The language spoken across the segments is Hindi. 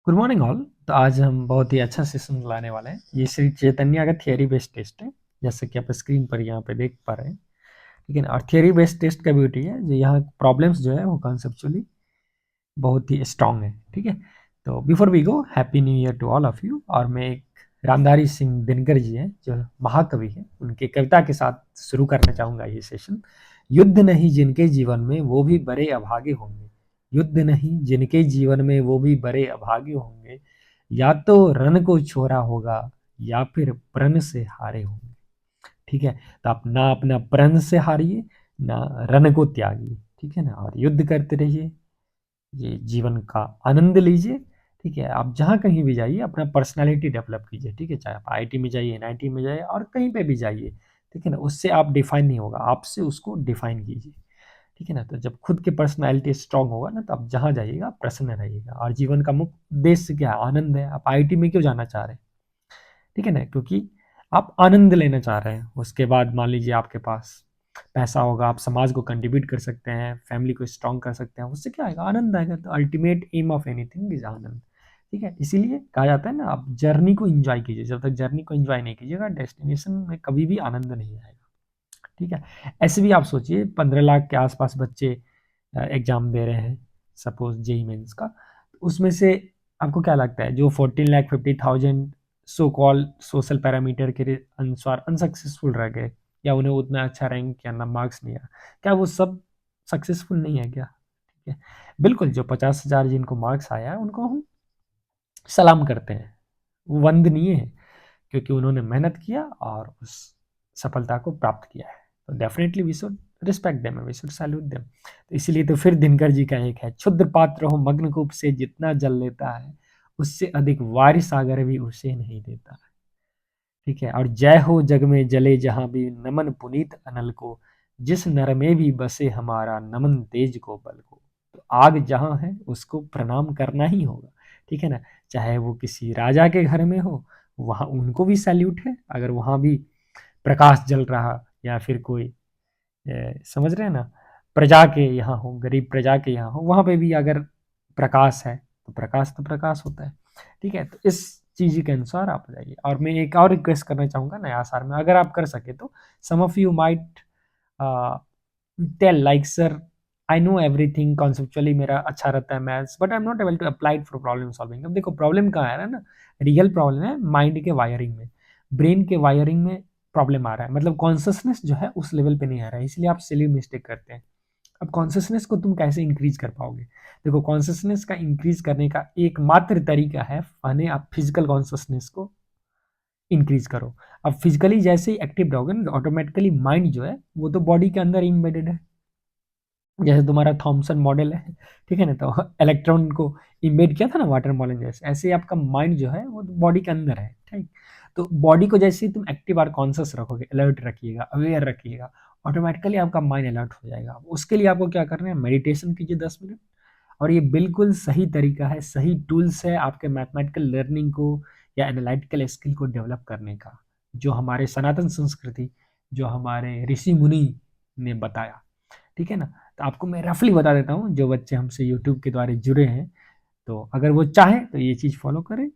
Good morning all. तो आज हम बहुत ही अच्छा सेशन लाने वाले हैं। ये श्री चैतन्य का थियरी बेस्ड टेस्ट है, जैसे कि आप स्क्रीन पर यहाँ पे देख पा रहे हैं। ठीक है ना। और थियरी बेस्ड टेस्ट का ब्यूटी है जो यहाँ प्रॉब्लम्स जो है वो कॉन्सेप्चुअली बहुत ही स्ट्रांग है। ठीक है। तो before we go, happy New Year to all of you. और मैं एक रामधारी सिंह दिनकर जी हैं जो महाकवि हैं, उनकी कविता के साथ शुरू करना चाहूँगा ये सेशन। युद्ध नहीं जिनके जीवन में वो भी बड़े अभागे होंगे, युद्ध नहीं जिनके जीवन में वो भी बड़े अभागे होंगे, या तो रण को छोड़ा होगा या फिर प्रण से हारे होंगे। ठीक है। तो आप ना अपना प्रण से हारिए, ना रण को त्यागिए। ठीक है ना। और युद्ध करते रहिए, ये जीवन का आनंद लीजिए। ठीक है। आप जहाँ कहीं भी जाइए अपना पर्सनालिटी डेवलप कीजिए। ठीक है। चाहे आप आईटी में जाइए, एनआईटी में जाइए, और कहीं पे भी जाइए। ठीक है ना। उससे आप डिफाइन नहीं होगा, आपसे उसको डिफाइन कीजिए। ठीक है ना। तो जब खुद की पर्सनालिटी स्ट्रांग होगा ना, तो आप जहाँ जाइएगा प्रसन्न रहिएगा। और जीवन का मुख्य उद्देश्य क्या है? आनंद है। आप आईटी में क्यों जाना चाह रहे हैं? ठीक है ना। क्योंकि आप आनंद लेना चाह रहे हैं। उसके बाद मान लीजिए आपके पास पैसा होगा, आप समाज को कंट्रीब्यूट कर सकते हैं, फैमिली को स्ट्रांग कर सकते हैं। उससे क्या आएगा? आनंद आएगा। तो ultimate aim of anything is आनंद। ठीक है। इसीलिए कहा जाता है ना, आप जर्नी को एंजॉय कीजिए। जब तक जर्नी को एंजॉय नहीं कीजिएगा, डेस्टिनेशन में कभी भी आनंद नहीं आएगा। ठीक है। ऐसे भी आप सोचिए 15 लाख के आसपास बच्चे एग्जाम दे रहे हैं, सपोज जेई मेंस का। उसमें से आपको क्या लगता है जो 14,50,000 सो कॉल सोशल पैरामीटर के अनुसार अनसक्सेसफुल रह गए, या उन्हें उतना अच्छा रैंक या ना मार्क्स नहीं आया, क्या वो सब सक्सेसफुल नहीं है क्या? ठीक है। बिल्कुल। जो 50,000 जिनको मार्क्स आया है उनको हम सलाम करते हैं, वंदनीय है, क्योंकि उन्होंने मेहनत किया और उस सफलता को प्राप्त किया है। तो definitely we should respect them, we should salute them. तो इसीलिए तो फिर दिनकर जी का एक है, क्षुद्र पात्र हो मग्न कूप से जितना जल लेता है, उससे अधिक वारि सागर भी उसे नहीं देता। ठीक है। और जय हो जग में जले जहां भी, नमन पुनीत अनल को, जिस नर में भी बसे हमारा, नमन तेज को बल को। तो आग जहां है उसको प्रणाम करना ही होगा। ठीक है ना। चाहे वो किसी राजा के घर में हो, वहां उनको भी सैल्यूट है। अगर वहां भी प्रकाश जल रहा, या फिर कोई समझ रहे हैं ना, प्रजा के यहाँ हो, गरीब प्रजा के यहाँ हो, वहां पे भी अगर प्रकाश है तो प्रकाश होता है। ठीक है। तो इस चीज के अनुसार आप जाइए। और मैं एक और रिक्वेस्ट करना चाहूंगा नया साल में, अगर आप कर सके तो, सम of you might tell like sir, I know everything conceptually, मेरा अच्छा रहता है maths, but I am not able to apply for problem solving. अब देखो प्रॉब्लम कहाँ है ना, रियल प्रॉब्लम है माइंड के वायरिंग में, ब्रेन के वायरिंग में प्रॉब्लम आ रहा है। मतलब कॉन्शियसनेस जो है उस लेवल पे नहीं आ रहा है, इसलिए आप सिली मिस्टेक करते हैं। अब कॉन्शियसनेस को तुम कैसे इंक्रीज कर पाओगे? देखो कॉन्शियसनेस का इंक्रीज करने का एकमात्र तरीका है, पहले आप फिजिकल कॉन्शियसनेस को इंक्रीज करो। अब फिजिकली जैसे ही एक्टिव रहोगे ना, ऑटोमेटिकली माइंड जो है वो तो बॉडी के अंदर इम्बेडेड है। जैसे तुम्हारा थॉमसन मॉडल है, ठीक है ना, तो इलेक्ट्रॉन को इम्बेड किया था ना वाटर मॉडल जैसे, ऐसे ही आपका माइंड जो है वो बॉडी के अंदर है। ठीक। तो बॉडी को जैसे ही तुम एक्टिव और कॉन्शियस रखोगे, अलर्ट रखिएगा, अवेयर रखिएगा, ऑटोमेटिकली आपका माइंड अलर्ट हो जाएगा। उसके लिए आपको क्या करना है? मेडिटेशन कीजिए 10 मिनट। और ये बिल्कुल सही तरीका है, सही टूल्स है आपके मैथमेटिकल लर्निंग को या एनालिटिकल स्किल को डेवलप करने का, जो हमारे सनातन संस्कृति, जो हमारे ऋषि मुनि ने बताया। ठीक है ना। तो आपको मैं रफली बता देता हूँ, जो बच्चे हमसे यूट्यूब के द्वारा जुड़े हैं, तो अगर वो चाहे तो ये चीज़ फॉलो करें,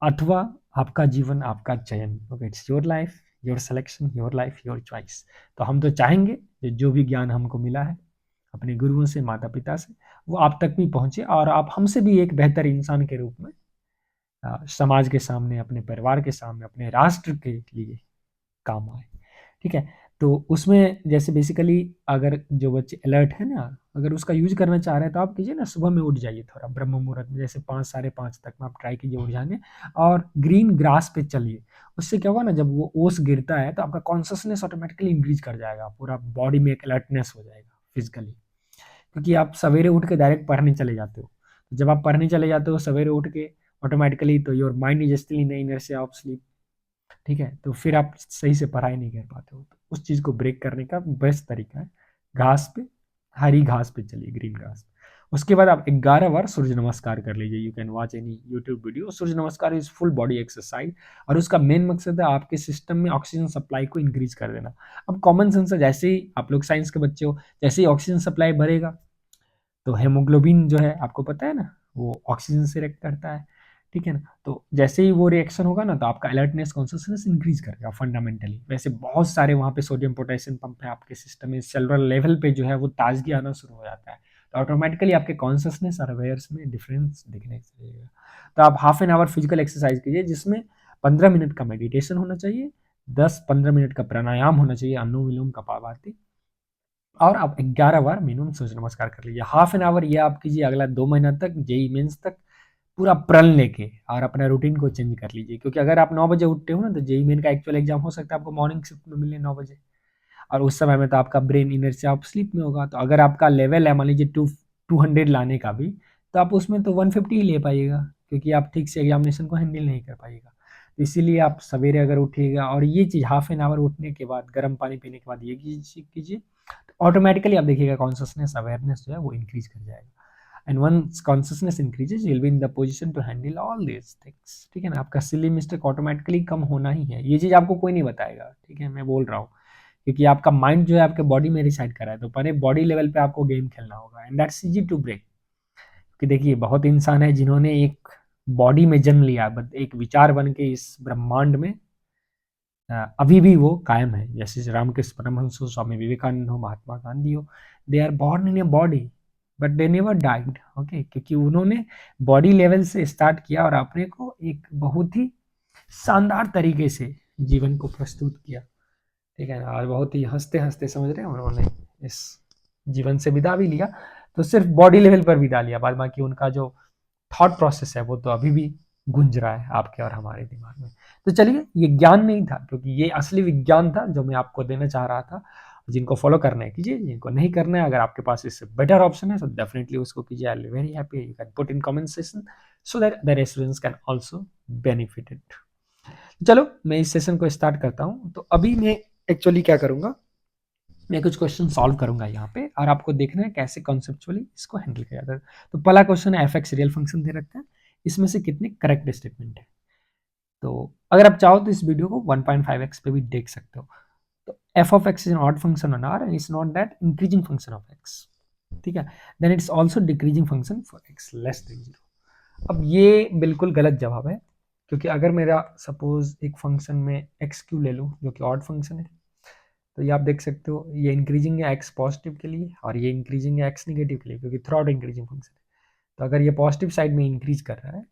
अथवा आपका जीवन आपका चयन। Okay, it's your life, your selection, your life, your choice. तो हम तो चाहेंगे कि जो भी ज्ञान हमको मिला है अपने गुरुओं से, माता पिता से, वो आप तक भी पहुंचे, और आप हमसे भी एक बेहतर इंसान के रूप में समाज के सामने, अपने परिवार के सामने, अपने राष्ट्र के लिए काम आए। ठीक है। तो उसमें जैसे बेसिकली अगर जो बच्चे अलर्ट है ना, अगर उसका यूज करना चाह रहे हैं तो आप कीजिए ना, सुबह में उठ जाइए थोड़ा ब्रह्म मुहूर्त में, जैसे 5 साढ़े 5 तक में आप ट्राई कीजिए उठ जाने, और ग्रीन ग्रास पे चलिए। उससे क्या होगा ना, जब वो ओस गिरता है तो आपका कॉन्शियसनेस ऑटोमेटिकली इंक्रीज कर जाएगा, पूरा बॉडी में एक अलर्टनेस हो जाएगा फिजिकली। क्योंकि आप सवेरे उठ के डायरेक्ट पढ़ने चले जाते हो, तो जब आप पढ़ने चले जाते हो सवेरे उठ के ऑटोमेटिकली, तो your mind is still in the inertia of sleep. ठीक है। तो फिर आप सही से पढ़ाई नहीं कर पाते हो। तो उस चीज़ को ब्रेक करने का बेस्ट तरीका है, घास पे, हरी घास पे चलिए, ग्रीन घास। उसके बाद आप 11 बार सूर्य नमस्कार कर लीजिए। You can watch any YouTube video. Surya Namaskar is full body exercise, और उसका मेन मकसद है आपके सिस्टम में ऑक्सीजन सप्लाई को इंक्रीज कर देना। अब कॉमन सेंस है, जैसे ही आप लोग साइंस के बच्चे हो, जैसे ही ऑक्सीजन सप्लाई बढ़ेगा, तो हेमोग्लोबिन जो है आपको पता है ना, वो ऑक्सीजन से रिएक्ट करता है, ठीक है ना। तो जैसे ही वो रिएक्शन होगा ना, तो आपका अलर्टनेस कॉन्शसनेस इंक्रीज करेगा फंडामेंटली। वैसे बहुत सारे वहाँ पे सोडियम पोटेशियम पंप है आपके सिस्टम में, सेलुलर लेवल पे जो है वो ताजगी आना शुरू हो जाता है, तो ऑटोमेटिकली आपके कॉन्शसनेस और अवेयर्स में डिफरेंस दिखने लगेगा। तो आप half an hour physical exercise कीजिए, जिसमें 15 मिनट का मेडिटेशन होना चाहिए, 10-15 मिनट का प्राणायाम होना चाहिए, अनुलोम विलोम कपालभाति, और आप 11 बार मिनिमम सूर्य नमस्कार कर लीजिए। हाफ एन आवर ये आप कीजिए अगला 2 महीना तक, जेई मेंस तक पूरा प्रण लेके, और अपना रूटीन को चेंज कर लीजिए। क्योंकि अगर आप 9 बजे उठते हो ना, तो जेई मेन का एक्चुअल एग्जाम हो सकता है आपको मॉर्निंग शिफ्ट में मिले 9 बजे, और उस समय में तो आपका ब्रेन इनर्शिया ऑफ स्लीप में होगा। तो अगर आपका लेवल है मान लीजिए 200 लाने का भी, तो आप उसमें तो 150 ही ले पाइएगा, क्योंकि आप ठीक से एग्जामिनेशन को हैंडल नहीं कर पाइएगा। तो इसीलिए आप सवेरे अगर उठिएगा, और ये चीज़ हाफ एन आवर उठने के बाद गर्म पानी पीने के बाद ये कीजिए, तो ऑटोमेटिकली आप देखिएगा कॉन्शसनेस अवेयरनेस जो है वो इंक्रीज कर जाएगा। And once consciousness increases, you will be in the position to handle all this things, ठीक है ना। आपका सिली मिस्टेक ऑटोमेटिकली कम होना ही है, ये चीज़ आपको कोई नहीं बताएगा, ठीक है, मैं बोल रहा हूँ, क्योंकि आपका माइंड जो है आपके बॉडी में रिसाइड कर रहा है, तो पहले बॉडी लेवल पे आपको गेम खेलना होगा, and that's easy to break. कि देखिए बहुत इंसान है जिन्होंने एक बॉडी में जन्म लिया, बट एक विचार बन के इस ब्रह्मांड में अभी भी वो कायम है, जैसे श्री रामकृष्ण परमहंस हो, स्वामी विवेकानंद हो, महात्मा गांधी हो। They are born in a body but they never died, okay, क्योंकि उन्होंने बॉडी लेवल से स्टार्ट किया और अपने को एक बहुत ही शानदार तरीके से जीवन को प्रस्तुत किया, ठीक है ना। और बहुत ही हंसते हंसते समझ रहे हैं उन्होंने इस जीवन से विदा भी लिया, तो सिर्फ बॉडी लेवल पर विदा लिया, बाद बाकी उनका जो थॉट प्रोसेस है वो तो अभी भी गूंज रहा है आपके और हमारे दिमाग में। तो चलिए, ये ज्ञान नहीं था, क्योंकि ये असली विज्ञान था जो मैं आपको देना चाह रहा था। जिनको फॉलो करना है कीजिए, जिनको नहीं करना है, अगर आपके पास इससे बेटर ऑप्शन है तो डेफिनेटली उसको कीजिए। I am very happy, you can put in comment session so that the students can also benefit it. चलो मैं इस सेशन को स्टार्ट करता हूँ। तो अभी मैं एक्चुअली क्या करूँगा, मैं कुछ क्वेश्चन सॉल्व करूंगा यहाँ पे, और आपको देखना है कैसे कॉन्सेप्चुअली इसको हैंडल किया जाता है। तो पहला क्वेश्चन है, एफ एक्स रियल फंक्शन दे रखा है, इसमें से कितने करेक्ट स्टेटमेंट है। तो अगर आप चाहो तो इस वीडियो को 1.5x पे भी देख सकते हो। तो F of x is an odd function on R, and it's not that increasing function of x, ठीक है। Then it's also decreasing function for x less than 0। अब ये बिल्कुल गलत जवाब है, क्योंकि अगर मेरा सपोज एक फंक्शन में एक्स क्यू ले लूँ जो कि ऑड फंक्शन है, तो ये आप देख सकते हो, ये इंक्रीजिंग है एक्स पॉजिटिव के लिए, और ये इंक्रीजिंग है एक्स नेगेटिव के लिए, क्योंकि थ्रू आउट इंक्रीजिंग फंक्शन है। तो अगर ये पॉजिटिव साइड में इंक्रीज कर रहा है,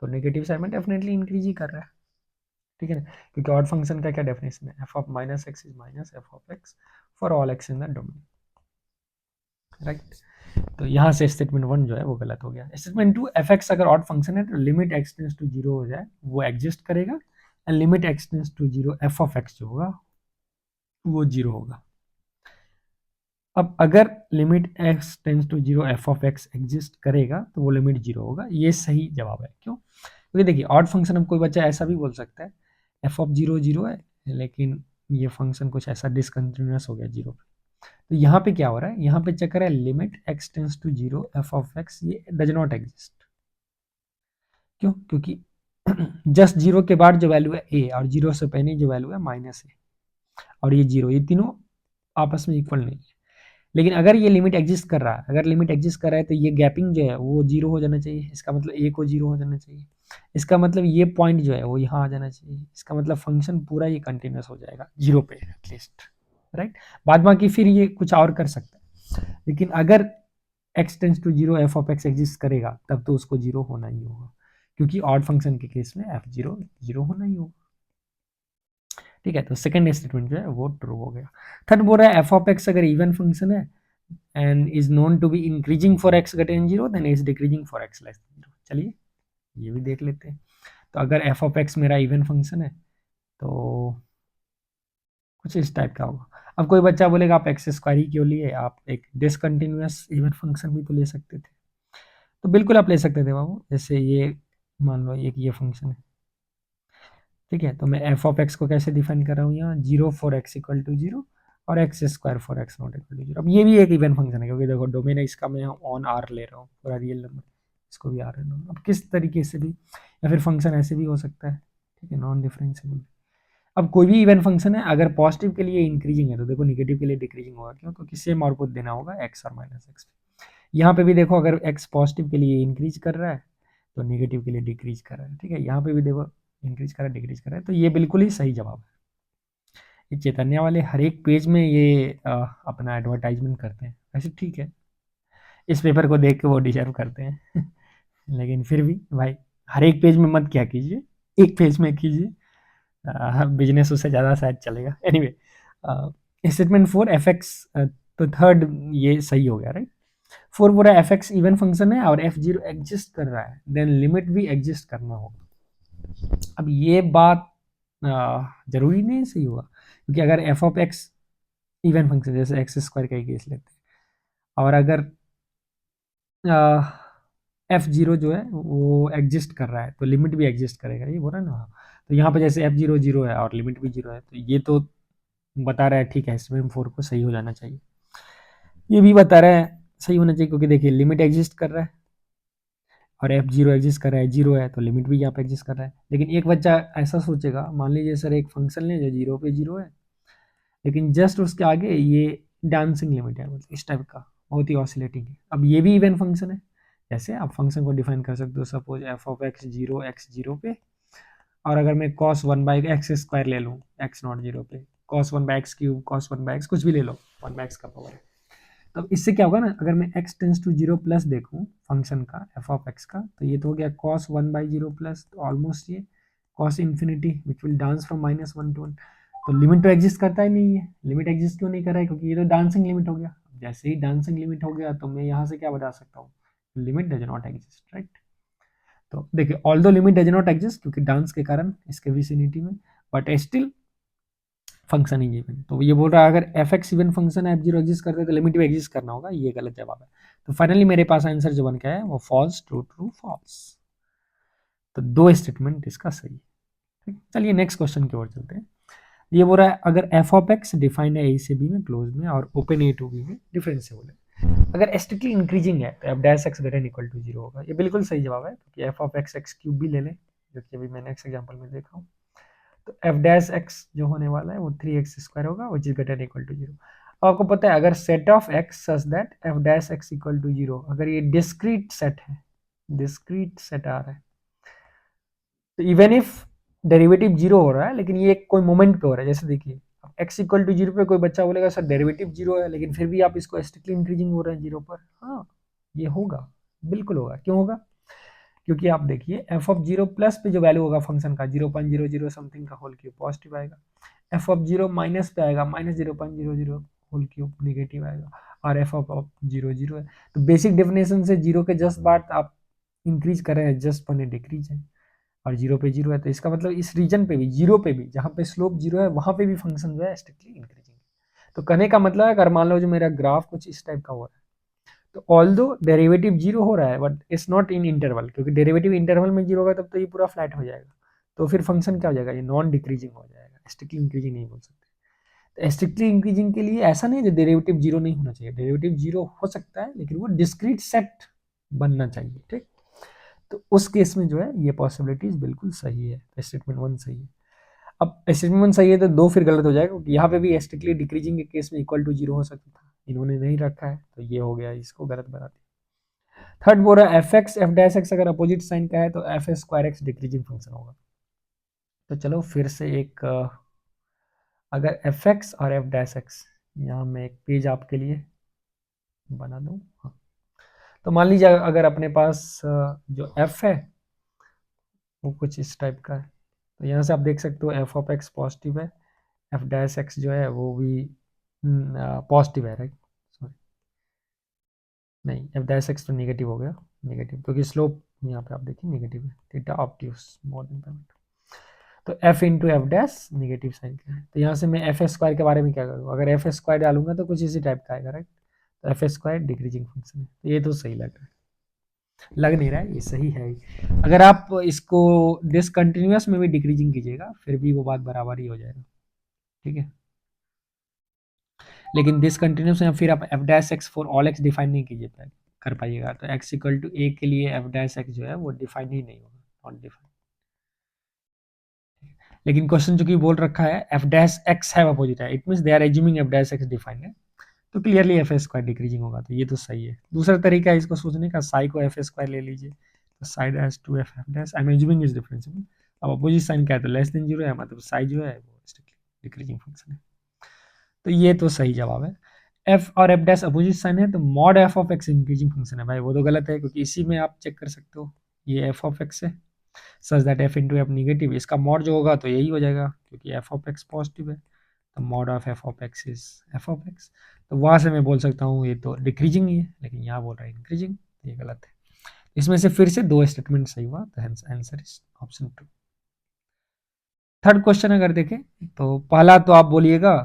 तो नेगेटिव साइड में डेफिनेटली इंक्रीज ही कर रहा है, ठीक है ना। क्योंकि ऑड फंक्शन का क्या डेफिनेशन है, F of minus x is minus F of x for all x in the domain, right. तो यहाँ से स्टेटमेंट 1 जो है वो गलत हो गया। स्टेटमेंट 2, एफ एक्स अगर ऑड फंक्शन है तो लिमिट एक्स टेंस टू 0 हो जाए वो एग्जिस्ट करेगा, and limit x tends to 0 f of x जो होगा वो 0 होगा। अब अगर limit x tends to 0 f of x exist करेगा तो वो लिमिट 0 होगा, ये सही जवाब है। क्यों? क्योंकि देखिए ऑड फंक्शन, अब कोई बच्चा ऐसा भी बोल सकता है एफ ऑफ 0 0 है, लेकिन ये फंक्शन कुछ ऐसा डिसकंटिन्यूअस हो गया 0 पे। तो यहाँ पे क्या हो रहा है, यहाँ पे चक्कर है limit x tends to 0 f of x, ये डज नॉट एग्जिस्ट। क्यों? क्योंकि जस्ट 0 के बाद जो वैल्यू है a, और 0 से पहले जो वैल्यू है माइनस a, और ये 0, ये तीनों आपस में इक्वल नहीं है। लेकिन अगर ये लिमिट एग्जिस्ट कर रहा है, अगर लिमिट एग्जिस्ट कर रहा है तो ये गैपिंग जो है वो 0 हो जाना चाहिए, इसका मतलब a को 0 हो जाना चाहिए, इसका मतलब ये पॉइंट जो है वो यहाँ आ जाना चाहिए, इसका मतलब फंक्शन पूरा ये कंटिन्यूस हो जाएगा 0 पे एटलीस्ट, राइट। बाद बाकी फिर ये कुछ और कर सकता है, लेकिन अगर x tends to 0 f of x exist करेगा तब तो उसको 0 होना ही होगा, क्योंकि ऑड फंक्शन के केस में एफ 0 0 होना ही होगा, ठीक है। तो सेकंड स्टेटमेंट जो है वो ट्रू हो गया। थर्ड बोल रहा है एफ ऑफ एक्स अगर इवन फंक्शन है and is known to be increasing for x greater than 0, then is decreasing for x less than 0। चलिए ये भी देख लेते हैं। तो अगर एफ ऑफ एक्स मेरा इवन फंक्शन है तो कुछ इस टाइप का होगा। अब कोई बच्चा बोलेगा आप एक्स स्क्वायर ही क्यों लिए, आप एक डिसकंटिन्यूअस इवन फंक्शन भी तो ले सकते थे। तो बिल्कुल आप ले सकते थे बाबू, जैसे ये मान लो एक ये फंक्शन है, ठीक है। तो मैं एफ ऑफ एक्स को कैसे डिफाइन कर रहा हूँ यहाँ, 0 फॉर एक्स इक्वल टू 0 और x square for x not equal to 0। अब ये भी एक इवन फंक्शन है, क्योंकि देखो डोमेन है इसका, मैं ऑन आर ले रहा हूँ पूरा रियल नंबर, इसको भी आर ले रहा हूँ। अब किस तरीके से भी, या फिर फंक्शन ऐसे भी हो सकता है, ठीक है, नॉन डिफरेंशिएबल। अब कोई भी इवन फंक्शन है अगर पॉजिटिव के लिए इंक्रीजिंग है तो देखो नेगेटिव के लिए डिक्रीजिंग होगा। क्यों? क्योंकि सेम आउटपुट देना होगा एक्स और माइनस एक्स। यहाँ पे भी देखो अगर x पॉजिटिव के लिए इंक्रीज कर रहा है तो नेगेटिव के लिए डिक्रीज कर रहा है, ठीक है। यहाँ पे भी देखो इंक्रीज कर रहा है, डिक्रीज कर रहा है, तो ये बिल्कुल ही सही जवाब है। ये चैतन्य वाले हर एक पेज में ये अपना एडवर्टाइजमेंट करते हैं, वैसे ठीक है, इस पेपर को देख के वो डिजर्व करते हैं लेकिन फिर भी भाई हर एक पेज में मत क्या कीजिए, एक पेज में कीजिए, बिजनेस उससे ज़्यादा शायद चलेगा। एनीवे, स्टेटमेंट 4 एफ एक्स, तो थर्ड ये सही हो गया राइट। 4 पूरा एफ एक्स इवन फंक्शन है और एफ जीरो एग्जिस्ट कर रहा है, देन लिमिट भी एग्जिस्ट करना होगा। अब ये बात जरूरी नहीं सही होगा, क्योंकि अगर F of x even function जैसे एक्स स्क्वायर का ही केस लेते हैं और अगर एफ जीरो जो है वो एग्जिस्ट कर रहा है तो लिमिट भी एग्जिस्ट करेगा, ये बोल रहा है ना। तो यहाँ पे जैसे एफ जीरो जीरो है और लिमिट भी जीरो है, तो ये तो बता रहा है ठीक है स्टेटमेंट 4 को सही हो जाना चाहिए। ये भी बता रहा है सही होना चाहिए, क्योंकि देखिए लिमिट एग्जिस्ट कर रहा है और एफ जीरो एग्जिस्ट कर रहा है, जीरो है तो लिमिट भी यहाँ पे एग्जिस्ट कर रहा है। लेकिन एक बच्चा ऐसा सोचेगा, मान लीजिए सर एक फंक्शन ले जो जीरो पे जीरो है, लेकिन जस्ट उसके आगे ये डांसिंग लिमिट है, मतलब इस टाइप का बहुत ही ऑसिलेटिंग है। अब ये भी इवन फंक्शन है, जैसे आप फंक्शन को डिफाइन कर सकते हो, suppose f of x zero पे, और अगर मैं cos one by x square ले लूँ एक्स नॉट जीरो पे, cos one by x cube, cos one by x कुछ भी ले लो, वन बाई एक्स का पावर है। तो इससे क्या होगा ना, अगर मैं x tends to zero plus देखूँ फंक्शन का एफ ऑफ एक्स का, तो ये तो हो गया cos one by zero plus, तो ऑलमोस्ट ये cos infinity which will dance from minus one two one. तो लिमिट तो एग्जिस्ट करता ही नहीं है, लिमिट एग्जिस्ट क्यों नहीं कर रहा है, क्योंकि ये तो डांसिंग लिमिट हो गया। जैसे ही डांसिंग लिमिट हो गया तो मैं यहाँ से क्या बता सकता हूँ, limit does not exist right. तो देखिए although limit does not exist क्योंकि डांस के कारण इसके विसिनिटी में, but still function he even. तो ये बोल रहा है अगर एफ एक्स इवन फंक्शन है, एफ जीरो एग्जिस्ट करते हैं तो लिमिट भी एग्जिस्ट करना होगा, ये गलत जवाब है। तो फाइनली मेरे पास आंसर जो बन के है वो फॉल्स ट्रू ट्रू फॉल्स। तो दो स्टेटमेंट इसका सही है, ठीक। चलिए नेक्स्ट क्वेश्चन की ओर चलते हैं। ये बोल रहा है अगर एफ ऑफ एक्स डिफाइंड है ए से बी में क्लोज में और ओपन ए टू बी में डिफरेंशिएबल है, अगर स्ट्रिक्टली इंक्रीजिंग है तो f dash x greater equal to zero होगा। ये बिल्कुल सही जवाब है, क्योंकि f of x x cube भी ले लें, जो कि अभी मैं नेक्स्ट एग्जाम्पल में देखा हूँ। तो एफ डैश एक्स जो होने वाला है वो 3x² होगा which is greater equal to zero. अब आपको पता है अगर set of x such that f dash x equal to zero, अगर ये डिस्क्रीट सेट है, डिस्क्रीट सेट आ रहा है, तो इवन इफ डेरिवेटिव जीरो हो रहा है लेकिन ये कोई मोमेंट पे हो रहा है, जैसे देखिए एक्स इक्वल टू जीरो पे कोई बच्चा बोलेगा सर डेरिवेटिव जीरो है, लेकिन फिर भी आप इसको स्ट्रिक्टली इंक्रीजिंग हो रहे हैं जीरो पर। हाँ ये होगा, बिल्कुल होगा। क्यों होगा, क्योंकि आप देखिए एफ ऑफ जीरो प्लस पे जो वैल्यू होगा फंक्शन का 0.00 समथिंग का होल क्यूब पॉजिटिव आएगा, एफ ऑफ जीरो माइनस पे आएगा माइनस 0.00 होल क्यूब नेगेटिव आएगा, और एफ ऑफ जीरो जीरो है। तो बेसिक डेफिनेशन से जीरो के जस्ट बाद आप इंक्रीज कर रहे हैं, जस्ट बने डिक्रीज है, और जीरो पे जीरो है, तो इसका मतलब इस रीजन पे भी, जीरो पे भी, जहाँ पे स्लोप जीरो है वहां पे भी फंक्शन जो है स्ट्रिक्टली इंक्रीजिंग। तो कहने का मतलब है अगर मान लो जो मेरा ग्राफ कुछ इस टाइप का हो रहा है, तो ऑल्दो डेरिवेटिव जीरो हो रहा है but it's not in interval, क्योंकि डेरिवेटिव इंटरवल में जीरो होगा तब तो ये पूरा फ्लैट हो जाएगा, तो फिर फंक्शन क्या हो जाएगा, ये नॉन डिक्रीजिंग हो जाएगा, स्ट्रिक्टली इंक्रीजिंग नहीं बोल सकते। तो स्ट्रिक्टली इंक्रीजिंग के लिए ऐसा नहीं है डेरिवेटिव जीरो नहीं होना चाहिए, डेरिवेटिव जीरो हो सकता है लेकिन वो डिस्क्रीट सेट बनना चाहिए, ठीक। तो उस केस में जो है ये पॉसिबिलिटीज बिल्कुल सही है, स्टेटमेंट 1 सही है। अब स्टेटमेंट 1 सही है तो 2 फिर गलत हो जाएगा, क्योंकि यहाँ पे भी स्ट्रिक्टली डिक्रीजिंग के केस में इक्वल टू जीरो हो सकता था, इन्होंने नहीं रखा है तो ये हो गया, इसको गलत बना दिया। थर्ड बोल रहा है f x F dash x अगर अपोजिट साइन का है तो F square x decreasing function होगा। तो चलो फिर से एक अगर एफ एक्स और एफ डैश एक्स, यहाँ मैं एक पेज आपके लिए बना दूँ। हाँ, तो मान लीजिए अगर अपने पास जो एफ है वो कुछ इस टाइप का है, तो यहाँ से आप देख सकते हो एफ ऑफ एक्स पॉजिटिव है, एफ डैश एक्स जो है वो भी पॉजिटिव है राइट, सॉरी नहीं एफ डैश एक्स तो नेगेटिव हो गया, नेगेटिव क्योंकि स्लोप यहाँ पे आप देखिए नेगेटिव है, theta obtuse more than payment. तो F into F dash negative sign का है, तो यहाँ से मैं एफ स्क्वायर के बारे में क्या करूँ, अगर एफ स्क्वायर डालूंगा तो कुछ इसी टाइप का आएगा राइट। तो एफ स्क्वायर डिक्रीजिंग फंक्शन है, तो ये तो सही लग रहा है, लग नहीं रहा है ये सही है। अगर आप इसको डिसकंटिन्यूअस में भी डिक्रीजिंग कीजिएगा फिर भी वो बात बराबर ही हो जाएगा, ठीक है। लेकिन डिसकंटिन्यूअस में फिर आप F dash x for all x define नहीं कीजिए कर पाइएगा, तो एक्स इक्वल टू ए के लिए एफ डैश एक्स जो है वो डिफाइन ही नहीं होगा, नॉट डिफाइन। लेकिन क्वेश्चन जो कि बोल रखा है F dash X have opposite है, it means they are assuming F dash X defined है, तो क्लियरली एफ स्क्वायर डिक्रीजिंग होगा, तो ये तो सही है। दूसरा तरीका है इसको सोचने का, साई को एफ स्क्वायर ले लीजिए, तो psi dash two f f dash, I am assuming is differentiable. अब अपोजिट साइन क्या है, तो लेस देन जीरो है, मतलब साई जो है वो डिक्रीजिंग फंक्शन है, तो ये तो सही जवाब है। एफ और एफ डैश अपोजिट साइन है, तो mod F of x increasing function है भाई, वो तो गलत है, क्योंकि इसी में आप चेक कर सकते हो, ये एफ ऑफ एक्स है सच that F into F negative, इसका मॉड जो होगा तो यही हो जाएगा, क्योंकि एफ ऑफ एक्स पॉजिटिव है, तो mod of F of x is F of X, तो वहां से मैं बोल सकता हूँ ये तो डिक्रीजिंग ही है, लेकिन यहाँ बोल रहा है इंक्रीजिंग, ये गलत है। इसमें से फिर से दो स्टेटमेंट सही हुआ, तो answer is option 2। Third question अगर देखें, तो पहला तो आप बोलिएगा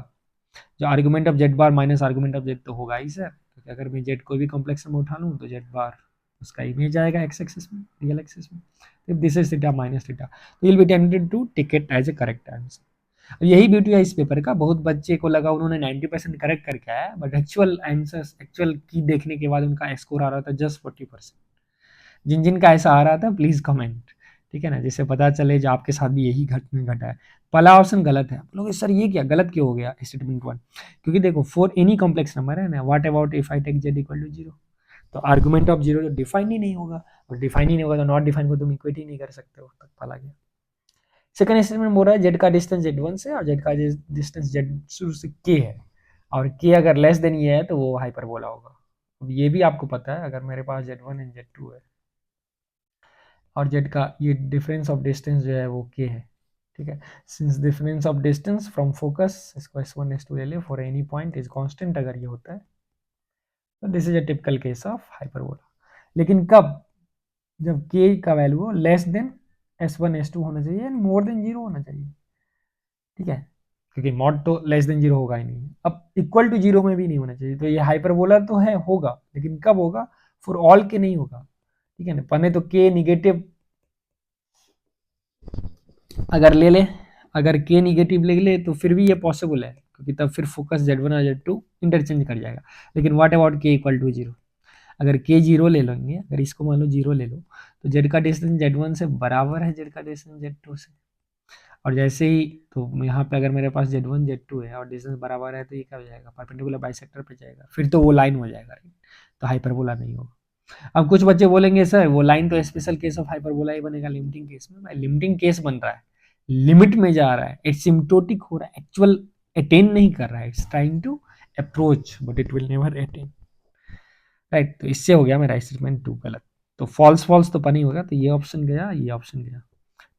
जो argument of Z bar minus argument of Z तो होगा ही सर, क्योंकि अगर मैं जेड कोई भी कॉम्प्लेक्स में उठा लूँ तो जेड बार उसका इमेज आएगा एक्स एक्सिस में, रियल एक्सिस में, if this is theta minus theta, तो will be tempted to take it as a correct answer. यही ब्यूटी है इस पेपर का, बहुत बच्चे को लगा उन्होंने 90% करेक्ट करके आया, बट एक्चुअल आंसर्स, एक्चुअल की देखने के बाद उनका स्कोर आ रहा था जस्ट 40%। जिन जिन का ऐसा आ रहा था प्लीज कमेंट, ठीक है ना, जिससे पता चले जो आपके साथ भी यही घटा है। पहला ऑप्शन गलत है, आप लोग सर ये क्या गलत क्यों हो गया स्टेटमेंट 1, क्योंकि देखो फॉर एनी कॉम्प्लेक्स नंबर है ना, what about if I take z equal to zero, तो आर्गुमेंट ऑफ जीरो तो डिफाइन ही नहीं होगा, और डिफाइन ही नहीं होगा तो नॉट डिफाइन को तुम इक्वेट ही नहीं कर सकते हो, तक पला गया। सेकंड स्टेटमेंट बोल रहा है जेड का डिस्टेंस जेड1 से और जेड का डिस्टेंस जेड शुरू से के है, और के अगर लेस देन ये है तो वो हाइपरबोला होगा। अब ये भी आपको पता है, अगर मेरे पास जेड1 एंड जेड2 है और जेड का ये डिफरेंस ऑफ डिस्टेंस जो है वो के है, ठीक है, since difference of distance from focus, इसको s1 s2 ले ले for any point is constant, अगर ये होता है तो this is a typical case of hyperbola. लेकिन कब, जब k का वैल्यू हो लेस देन s1 s2 होना चाहिए एंड मोर देन जीरो होना चाहिए, ठीक है, क्योंकि मॉड तो लेस देन जीरो होगा ही नहीं, अब इक्वल टू जीरो में भी नहीं होना चाहिए, तो ये हाइपरबोला तो है होगा, लेकिन कब होगा, फॉर ऑल के नहीं होगा, ठीक है ना, पहले तो के निगेटिव अगर ले ले, अगर के निगेटिव ले ले तो फिर भी ये पॉसिबल है, क्योंकि तब फिर फोकस जेड1 और जेड2 इंटरचेंज कर जाएगा, लेकिन व्हाट अबाउट के इक्वल टू जीरो, अगर के जीरो ले लेंगे, अगर इसको मान लो जीरो ले लो, तो जेड का डिस्टेंस जेड1 से बराबर है जेड का डिस्टेंस जेड2 से, और जैसे ही तो यहाँ पे अगर मेरे पास जेड1 जेड2 है और डिस्टेंस बराबर है, तो ये क्या हो जाएगा, परपेंडिकुलर बाइसेक्टर पे जाएगा, फिर तो वो लाइन हो जाएगा, तो हाइपरबोला नहीं होगा। अब कुछ बच्चे बोलेंगे सर वो लाइन तो स्पेशल केस ऑफ हाइपरबोला ही बनेगा लिमिटिंग केस में, भाई लिमिटिंग केस बन रहा है, लिमिट में जा रहा है, एसिम्प्टोटिक हो रहा है, एक्चुअल अटेन नहीं कर रहा है, it's trying to approach but it will never attain, right, तो इससे हो गया मेरा स्टेटमेंट 2 गलत, तो फॉल्स फॉल्स तो नहीं होगा, तो ये ऑप्शन गया, ये ऑप्शन गया,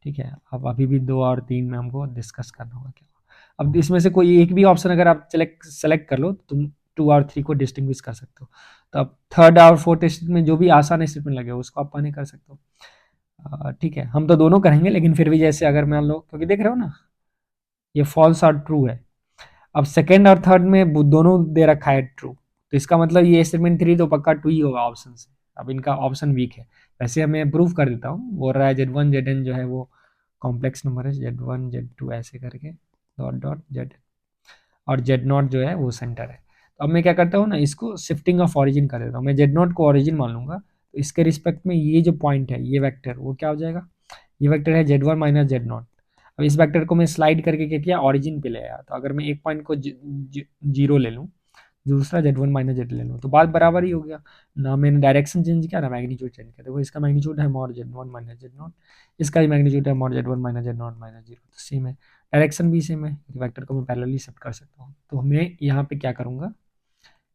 ठीक है। अब अभी भी 2 और 3 में हमको डिस्कस करना होगा क्या, अब इसमें से कोई एक भी ऑप्शन अगर आप सेलेक्ट कर लो तो तुम 2 और 3 को डिस्टिंग्विश कर सकते हो, तो अब थर्ड और फोर्थ स्टेटमेंट में जो भी आसान स्टेटमेंट लगे उसको आप पाने कर सकते हो, ठीक है, हम तो दोनों करेंगे, लेकिन फिर भी जैसे अगर मान लो, क्योंकि देख रहे हो ना ये फॉल्स और ट्रू है, अब सेकेंड और थर्ड में दोनों दे रखा है ट्रू, तो इसका मतलब ये स्टेटमेंट 3 तो पक्का ट्रू ही होगा ऑप्शन से, अब इनका ऑप्शन वीक है, वैसे मैं प्रूफ कर देता हूँ, बोल रहा है जेड1 जेडन जो है वो कॉम्प्लेक्स नंबर है, जेड1 जेड2 ऐसे करके डॉट डॉट जेड, और जेड नॉट जो है वो सेंटर है, तो अब मैं क्या करता हूँ ना, इसको शिफ्टिंग ऑफ ऑरिजिन कर देता हूँ, मैं जेड नॉट को ऑरिजिन मान लूंगा, तो इसके रिस्पेक्ट में ये जो पॉइंट है ये वेक्टर वो क्या हो जाएगा, ये वेक्टर है जेड1 माइनस जेड नॉट, अब इस वेक्टर को मैं स्लाइड करके क्या किया, ऑरिजिन पे ले आया, तो अगर मैं एक पॉइंट को जीरो ले लूँ, दूसरा जेड1 माइनस जेड ले लूँ, तो बात बराबर ही हो गया ना, मैंने डायरेक्शन चेंज किया ना मैग्नीट्यूड चेंज किया, देखो इसका मैग्नीट्यूड है mod z one minus z naught, इसका भी मैग्नीट्यूड है mod z one minus z naught minus zero, तो सेम है, डायरेक्शन भी सेम है, वेक्टर को मैं पैरेलली शिफ्ट कर सकता हूँ, तो मैं यहाँ पे क्या करूँगा,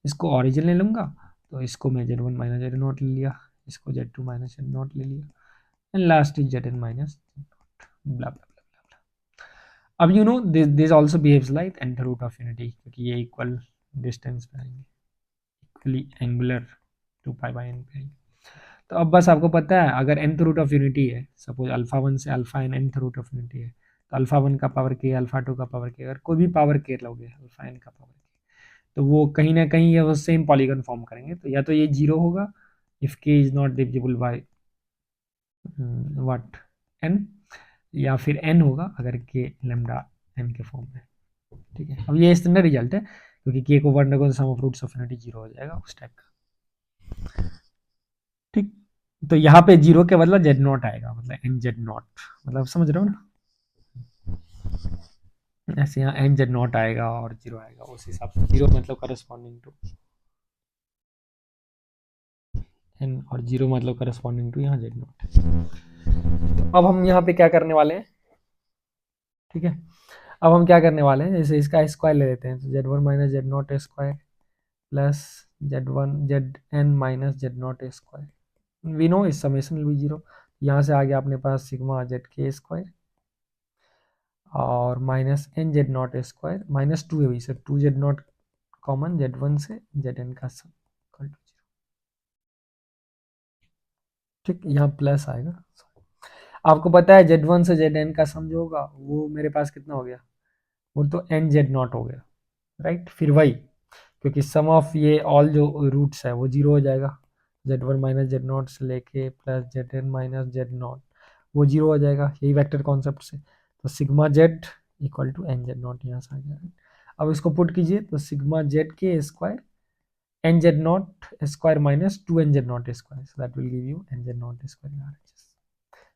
इसको ऑरिजिन ले लूँगा, तो इसको मैं जेड1 माइनस जेड नॉट ले लिया, इसको जेड2 माइनस जेड नॉट ले लिया, and last is z n minus blah blah, अब you know this also behaves like nth root of unity, क्योंकि ये इक्वल डिस्टेंस पे आएंगे, equally angular 2 pi by n पे आएंगे, तो अब बस आपको पता है अगर nth रूट ऑफ यूनिटी है, सपोज अल्फा 1 से alpha n nth root of unity है, तो अल्फा 1 का पावर k, अल्फा 2 का पावर k, अगर कोई भी पावर k लोगे अल्फा n का पावर k, तो वो कहीं ना कहीं ये वो सेम पॉलीगन फॉर्म करेंगे, तो या तो ये जीरो होगा if k is not divisible by what n, या फिर n होगा अगर k लेमडा n के फॉर्म में, ठीक है। अब ये स्टैंडर्ड रिजल्ट है, क्योंकि k को 1 रखो तो सम of roots of unity zero हो जाएगा उस टाइप का, ठीक, तो यहाँ पे जीरो के बदला जेड नॉट आएगा, मतलब एन जेड नॉट, मतलब समझ रहे हो ना। ऐसे यहाँ एन जेड नॉट आएगा और 0 आएगा, उस हिसाब से 0 मतलब करस्पॉन्डिंग टू एन और 0 मतलब करस्पॉन्डिंग टू यहाँ जेड नॉट। तो अब हम यहाँ पे क्या करने वाले हैं, ठीक है, अब हम क्या करने वाले हैं, जैसे इसका स्क्वायर ले लेते हैं, तो z one minus z not square plus z one z n minus z not square, we know इस समेशन विल बी 0, यहाँ से आ गया अपने पास सिग्मा जेड के स्क्वायर और minus n z not square minus 2 है, से 2 z not common z one से जेड एन का सम इक्वल टू 0, ठीक, यहाँ प्लस आएगा। आपको पता है जेड वन से जेड एन का सम जो होगा वो मेरे पास कितना हो गया, वो तो एन जेड नॉट हो गया, राइट, फिर वही, क्योंकि सम ऑफ ये ऑल जो रूट्स है वो 0 हो जाएगा, z one minus z not से लेके plus z n minus z not वो 0 हो जाएगा, यही वेक्टर कॉन्सेप्ट से, तो sigma z equal to n z not यहाँ से आ गया। अब इसको पुट कीजिए तो सिग्मा जेड के square n z not square minus 2 n z not square, so that will give you n z not square RHS.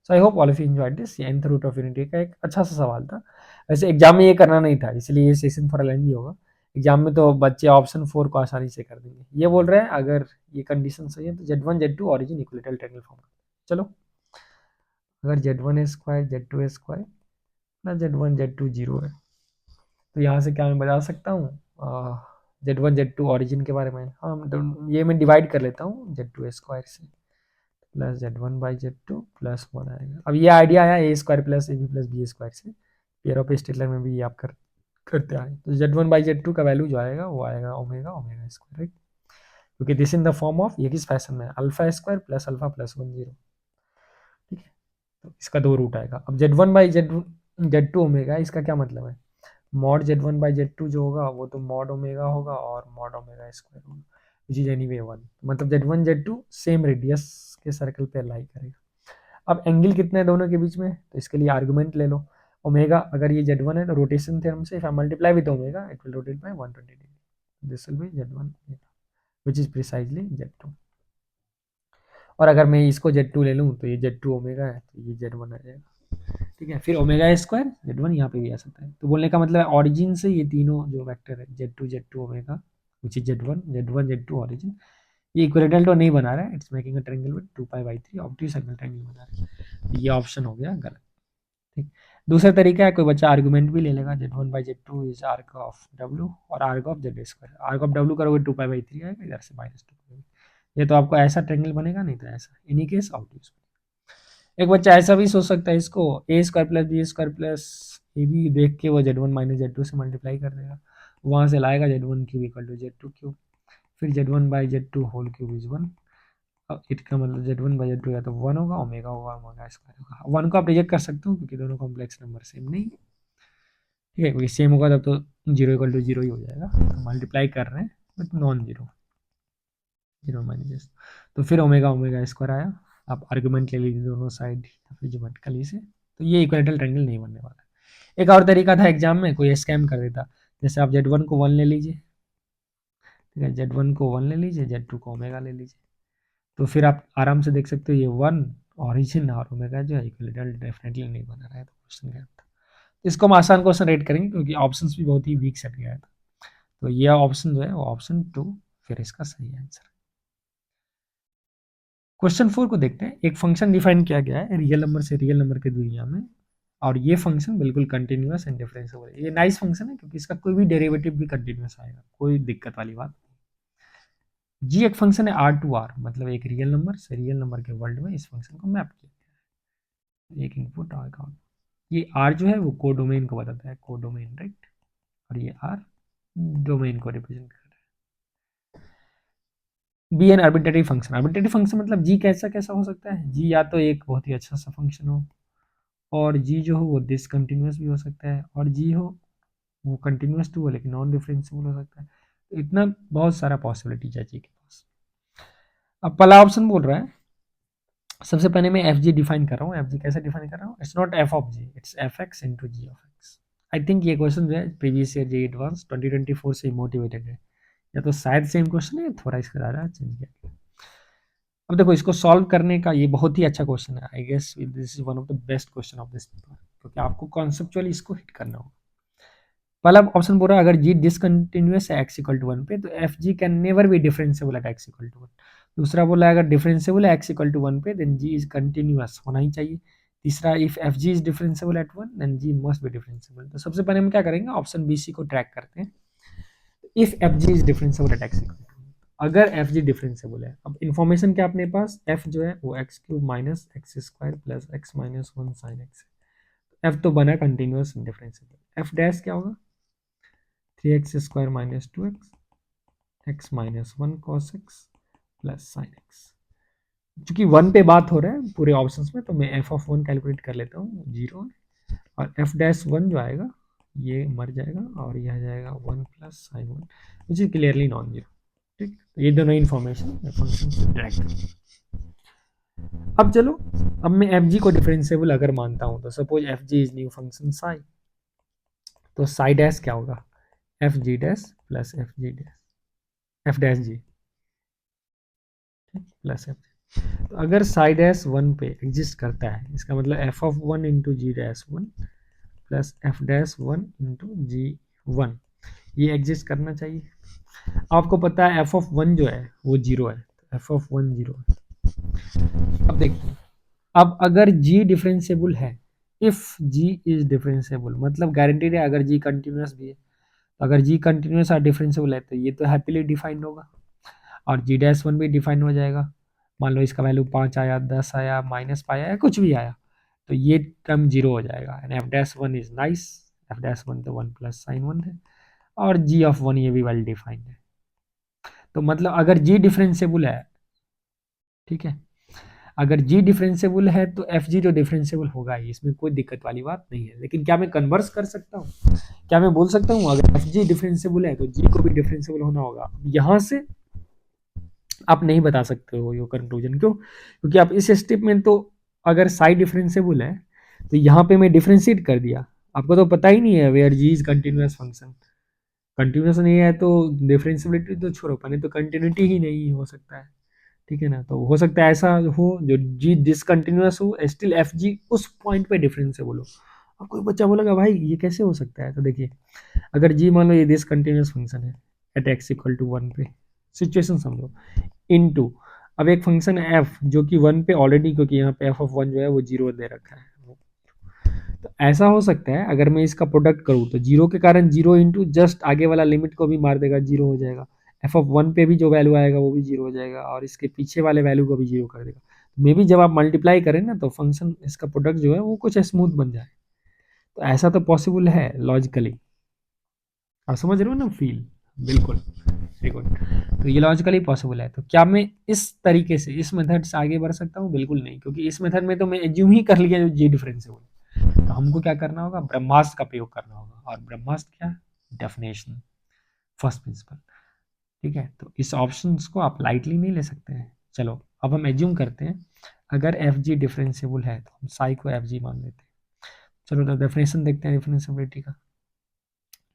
So I hope all of you enjoyed this, ये nth रूट ऑफ यूनिटी का एक अच्छा सा सवाल था, वैसे एग्जाम में ये करना नहीं था इसलिए ये सेशन थोड़ा लेंदी होगा, एग्जाम में तो बच्चे ऑप्शन 4 को आसानी से कर देंगे। ये बोल रहे हैं अगर ये कंडीशन सही है तो z one z two origin equilateral triangle form, चलो अगर z one square z two square ना जेड वन जेड टू 0 है, तो यहाँ से क्या मैं बता सकता हूँ z one z two origin के बारे में, हाँ ये मैं डिवाइड कर लेता हूँ जेड टू स्क्वायर से plus z one by z two plus one आएगा। अब ये आइडिया आया a square plus a b plus B square से, पेयर ऑफ स्टेलर में भी ये आप करते आए, तो z one by z two का वैल्यू जो आएगा वो आएगा ओमेगा ओमेगा स्क्वायर, राइट, क्योंकि this in the form of ये किस फैशन में alpha square plus alpha plus 1 0, ठीक है, तो इसका 2 रूट आएगा। अब z one by z two omega, इसका क्या मतलब है, mod z one by z two जो होगा वो तो मॉड ओमेगा होगा और मॉड ओमेगा स्क्वायर होगा, विच इज एनी वे 1, मतलब z one z two same radius के सर्कल पे लाई करेगा। अब एंगल कितने हैं दोनों के बीच में, तो इसके लिए आर्गुमेंट ले लो, ओमेगा अगर ये z1 है तो रोटेशन थ्योरम से if I multiply with omega it will rotate bye 120 degree, this will B z1 which is precisely z2, और अगर मैं इसको z2 ले लूँ तो ये z2 ओमेगा है तो ये z1 आ जाएगा, ठीक है, फिर ओमेगा स्क्वायर z1 यहाँ पे भी आ सकता है, तो बोलने का मतलब है ऑरिजिन से ये तीनों जो वेक्टर है z2 omega which is z1 z2 origin, ये इक्विलेटरल तो नहीं बना रहा है, it's making a triangle with 2π/3 obtuse angle triangle बना रहा है, ये ऑप्शन हो गया गलत, ठीक। दूसरा तरीका है कोई बच्चा आर्गुमेंट भी ले लेगा, z one by z two is arg of डब्ल्यू और arg of z square, arg of डब्ल्यू करोगे 2π/3 आएगा, इधर से -2, ये तो आपको ऐसा ट्रायंगल बनेगा, नहीं तो ऐसा, इन्हीं केस ऑब्ट्यूज। एक बच्चा ऐसा भी सोच सकता है, इसको a square plus B square plus a b देख के वो z one minus z two से मल्टीप्लाई कर देगा, वहाँ से लाएगा z one cube equal to z two cube, फिर z one by z two whole cube is 1, अब इसका मतलब z one by z two या तो 1 होगा ओमेगा होगा ओमेगा स्क्वायर होगा, 1 को आप रिजेक्ट कर सकते हो क्योंकि दोनों कॉम्प्लेक्स नंबर सेम नहीं, ठीक है, क्योंकि सेम होगा तब तो 0 इक्वल टू 0 ही हो जाएगा, तो मल्टीप्लाई कर रहे हैं बट नॉन जीरो, 0 माइनस, तो फिर ओमेगा ओमेगा स्क्वायर आया, आप आर्गुमेंट ले लीजिए दोनों साइड या फिर ज्योमेट्रिकली से, तो ये इक्विलेटरल ट्रायंगल नहीं बनने वाला है। एक और तरीका था एग्जाम में कोई स्कैम कर देता, जैसे आप जेड वन को 1 ले लीजिए, ठीक है, जेड वन को 1 ले लीजिए, जेड टू को ओमेगा ले लीजिए, तो फिर आप आराम से देख सकते हो ये 1 ऑरिजिन और ओमेगा जो है इक्विलेटरल डेफिनेटली नहीं बना रहा है, तो क्वेश्चन गया था। इसको हम आसान क्वेश्चन रेट करेंगे क्योंकि ऑप्शंस भी बहुत ही वीक सेट गया था, तो ये ऑप्शन जो है वो ऑप्शन 2 फिर इसका सही आंसर। क्वेश्चन 4 को देखते हैं, एक फंक्शन डिफाइन किया गया है रियल नंबर से रियल नंबर की दुनिया में, और ये फंक्शन बिल्कुल कंटिन्यूअस एंड डिफरेंशिएबल है, ये नाइस फंक्शन है क्योंकि इसका कोई भी डेरिवेटिव भी कंटिन्यूअस आएगा, कोई दिक्कत वाली बात नहीं। जी एक फंक्शन है आर टू आर, मतलब एक रियल नंबर से रियल नंबर के वर्ल्ड में इस फंक्शन को मैप किया गया है, एक इनपुट और आउटपुट, ये आर जो है वो कोडोमेन को बताता है, कोडोमेन, राइट, और ये आर डोमेन को रिप्रेजेंट कर रहा है। Be an arbitrary function, arbitrary function मतलब जी कैसा कैसा हो सकता है, जी या तो एक बहुत ही अच्छा सा फंक्शन हो, और जी जो हो वो डिसकंटिन्यूस भी हो सकता है, और जी हो वो कंटिन्यूस टू हो लेकिन नॉन डिफरेंशिएबल हो सकता है, तो इतना बहुत सारा पॉसिबिलिटी है जी के पास। अब पहला ऑप्शन बोल रहा है, सबसे पहले मैं एफ जी डिफाइन कर रहा हूँ, एफ जी कैसे डिफाइन कर रहा हूँ, it's not f of g, it's f x into ji of x. I think ये क्वेश्चन जो है प्रीवियस ईयर जे एडवांस 2024 से मोटिवेटेड है, या तो शायद सेम क्वेश्चन है थोड़ा इसका ज़्यादा चेंज किया गया। अब देखो इसको सॉल्व करने का ये बहुत ही अच्छा क्वेश्चन है, I guess this is one of the best question of this paper, क्योंकि आपको कॉन्सेप्चुअली इसको हिट करना होगा। पहला ऑप्शन बोल रहा है अगर जी डिसकंटिन्यूअस है x इक्वल टू 1 पे तो f ji can never be differentiable at x equal to 1। दूसरा बोला है अगर डिफरेंशिएबल है x इक्वल टू 1 पे देन जी इज कंटिन्यूअस होना ही चाहिए। तीसरा if f g is differentiable at 1 then g must be differentiable. तो सबसे पहले हम क्या करेंगे, ऑप्शन बी सी को ट्रैक करते हैं। If f g is differentiable at x equal to 1, अगर एफ जी डिफरेंशिएबल है, अब इन्फॉर्मेशन क्या अपने पास, एफ जो है वो x cube minus x square plus x minus 1 sine x है। एफ तो बना कंटिन्यूअस डिफरेंशिएबल। एफ डैश क्या होगा, 3x square minus 2x x minus 1 cos x plus sine x. चूंकि 1 पे बात हो रहा है पूरे ऑप्शंस में तो मैं एफ ऑफ 1 कैलकुलेट कर लेता हूँ, 0 है। और एफ डैश 1 जो आएगा ये मर जाएगा और यह आ जाएगा 1 plus sign 1 which is clearly non zero. ठीक, तो ये दोनों इन्फॉर्मेशन फंक्शन से डायरेक्ट। अब चलो, अब मैं एफ जी को डिफरेंशिएबल अगर मानता हूँ तो suppose f g is new function psi, तो साई डैश क्या होगा, f g dash plus f g dash f dash g plus f. तो अगर साई डैश 1 पे एग्जिस्ट करता है इसका मतलब F of 1 into g dash 1 plus f dash 1 into g 1 ये एग्जिस्ट करना चाहिए। आपको पता है एफ ऑफ 1 जो है वो 0 है, एफ ऑफ 1 0 है। अब देखिए, अब अगर g डिफरेंशिएबल है, इफ g इज डिफरेंशिएबल मतलब गारंटीड है अगर g कंटिन्यूअस भी है, तो अगर g कंटिन्यूअस और डिफरेंशिएबल है तो ये तो हैप्पीली डिफाइंड होगा और जी डैश 1 भी डिफाइन हो जाएगा। मान लो इसका वैल्यू 5 आया, 10 आया, माइनस पाया या कुछ भी आया तो ये टर्म 0 हो जाएगा। And F dash 1 is nice, F dash 1 तो 1 प्लस साइन 1 है और जी ऑफ 1 ये भी वेल डिफाइंड है। तो मतलब अगर जी डिफरेंशिएबल है, ठीक है, अगर जी डिफरेंशिएबल है तो एफ जी तो डिफरेंशिएबल होगा ही, इसमें कोई दिक्कत वाली बात नहीं है। लेकिन क्या मैं कन्वर्स कर सकता हूँ, क्या मैं बोल सकता हूँ अगर एफ जी डिफरेंशिएबल है तो जी को भी डिफरेंशिएबल होना होगा। यहाँ से आप नहीं बता सकते हो ये कंक्लूजन, क्यों, क्योंकि आप इस स्टेप में तो अगर साइड डिफरेंशिएबल है तो यहाँ पे मैं डिफरेंशिएट कर दिया, आपको तो पता ही नहीं है where g is continuous function. Continuous नहीं है तो डिफरेंशिएबिलिटी तो छोड़ो, पहले तो कंटिन्यूटी ही नहीं हो सकता है। ठीक है ना, तो हो सकता है ऐसा हो जो जी डिसकंटिन्यूअस हो स्टिल एफ जी उस पॉइंट पे डिफरेंशिएबल हो। अब कोई बच्चा बोलेगा भाई ये कैसे हो सकता है, तो देखिए अगर जी मान लो ये डिसकंटिन्यूअस फंक्शन है एट एक्स इक्वल टू 1 पे, सिचुएशन समझो, इनटू अब एक फंक्शन है एफ जो कि 1 पे ऑलरेडी, क्योंकि यहाँ पे एफ ऑफ 1 जो है वो 0 दे रखा है। तो ऐसा हो सकता है अगर मैं इसका प्रोडक्ट करूँ तो 0 के कारण 0 इंटू जस्ट आगे वाला लिमिट को भी मार देगा, 0 हो जाएगा। एफ ऑफ 1 पे भी जो वैल्यू आएगा वो भी 0 हो जाएगा और इसके पीछे वाले वैल्यू को भी 0 कर देगा। मे भी जब आप मल्टीप्लाई करें ना तो फंक्शन इसका प्रोडक्ट जो है वो कुछ स्मूथ बन जाए। तो ऐसा तो पॉसिबल है लॉजिकली, आप समझ रहे हो ना फील, बिल्कुल वेरी गुड। तो ये लॉजिकली पॉसिबल है। तो क्या मैं इस तरीके से इस मेथड से आगे बढ़ सकता हूँ, बिल्कुल नहीं, क्योंकि इस मेथड में तो मैं एज्यूम ही कर लिया जो जी डिफरेंशिएबल। तो हमको क्या करना होगा, ब्रह्मास्त्र का प्रयोग करना होगा। और ब्रह्मास्त्र क्या, डेफिनेशन, फर्स्ट प्रिंसिपल। ठीक है, तो इस ऑप्शन को आप लाइटली नहीं ले सकते हैं। चलो अब हम एज्यूम करते हैं अगर एफ जी डिफरेंशिएबल है तो हम साई को एफ जी मान लेते हैं। चलो तो डेफिनेशन देखते हैं डिफरेंशिएबिलिटी का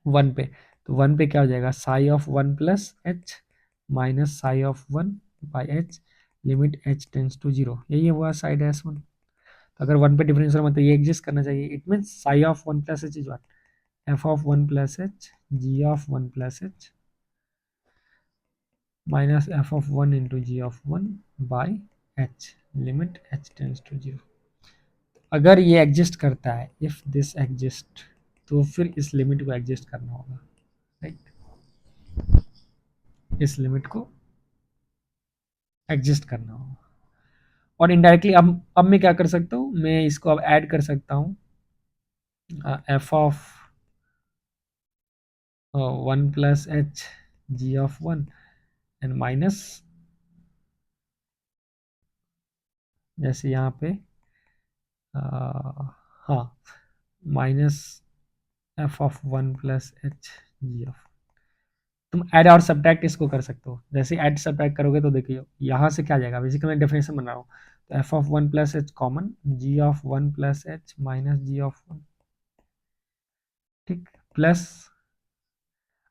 1 पे। तो 1 पे क्या हो जाएगा, psi of 1 plus H minus psi of 1 by H limit H tends to 0, यही हुआ साई डैश 1। तो अगर 1 पे डिफरेंशियल मतलब ये एग्जिस्ट करना चाहिए, it means psi of 1 plus H is what, F of 1 plus H G of 1 plus H minus F of 1 into ji of 1 by H limit H tends to 0। अगर ये एग्जिस्ट करता है, इफ दिस एग्जिस्ट, तो फिर इस लिमिट को एग्जिस्ट करना होगा, राइट, इस लिमिट को एग्जिस्ट करना होगा। और इनडायरेक्टली अब मैं क्या कर सकता हूँ, मैं इसको अब ऐड कर सकता हूँ F of 1 plus H G of 1 and minus, जैसे यहाँ पे हाँ, minus F of 1 plus H G of, तुम ऐड और सब्ट्रैक्ट इसको कर सकते हो। जैसे ऐड सब्ट्रैक्ट करोगे तो देखिए यहाँ से क्या आ जाएगा, बेसिकली मैं डेफिनेशन बना रहा हूँ। तो F of 1 plus H common, G of 1 plus H minus G of 1, ठीक, प्लस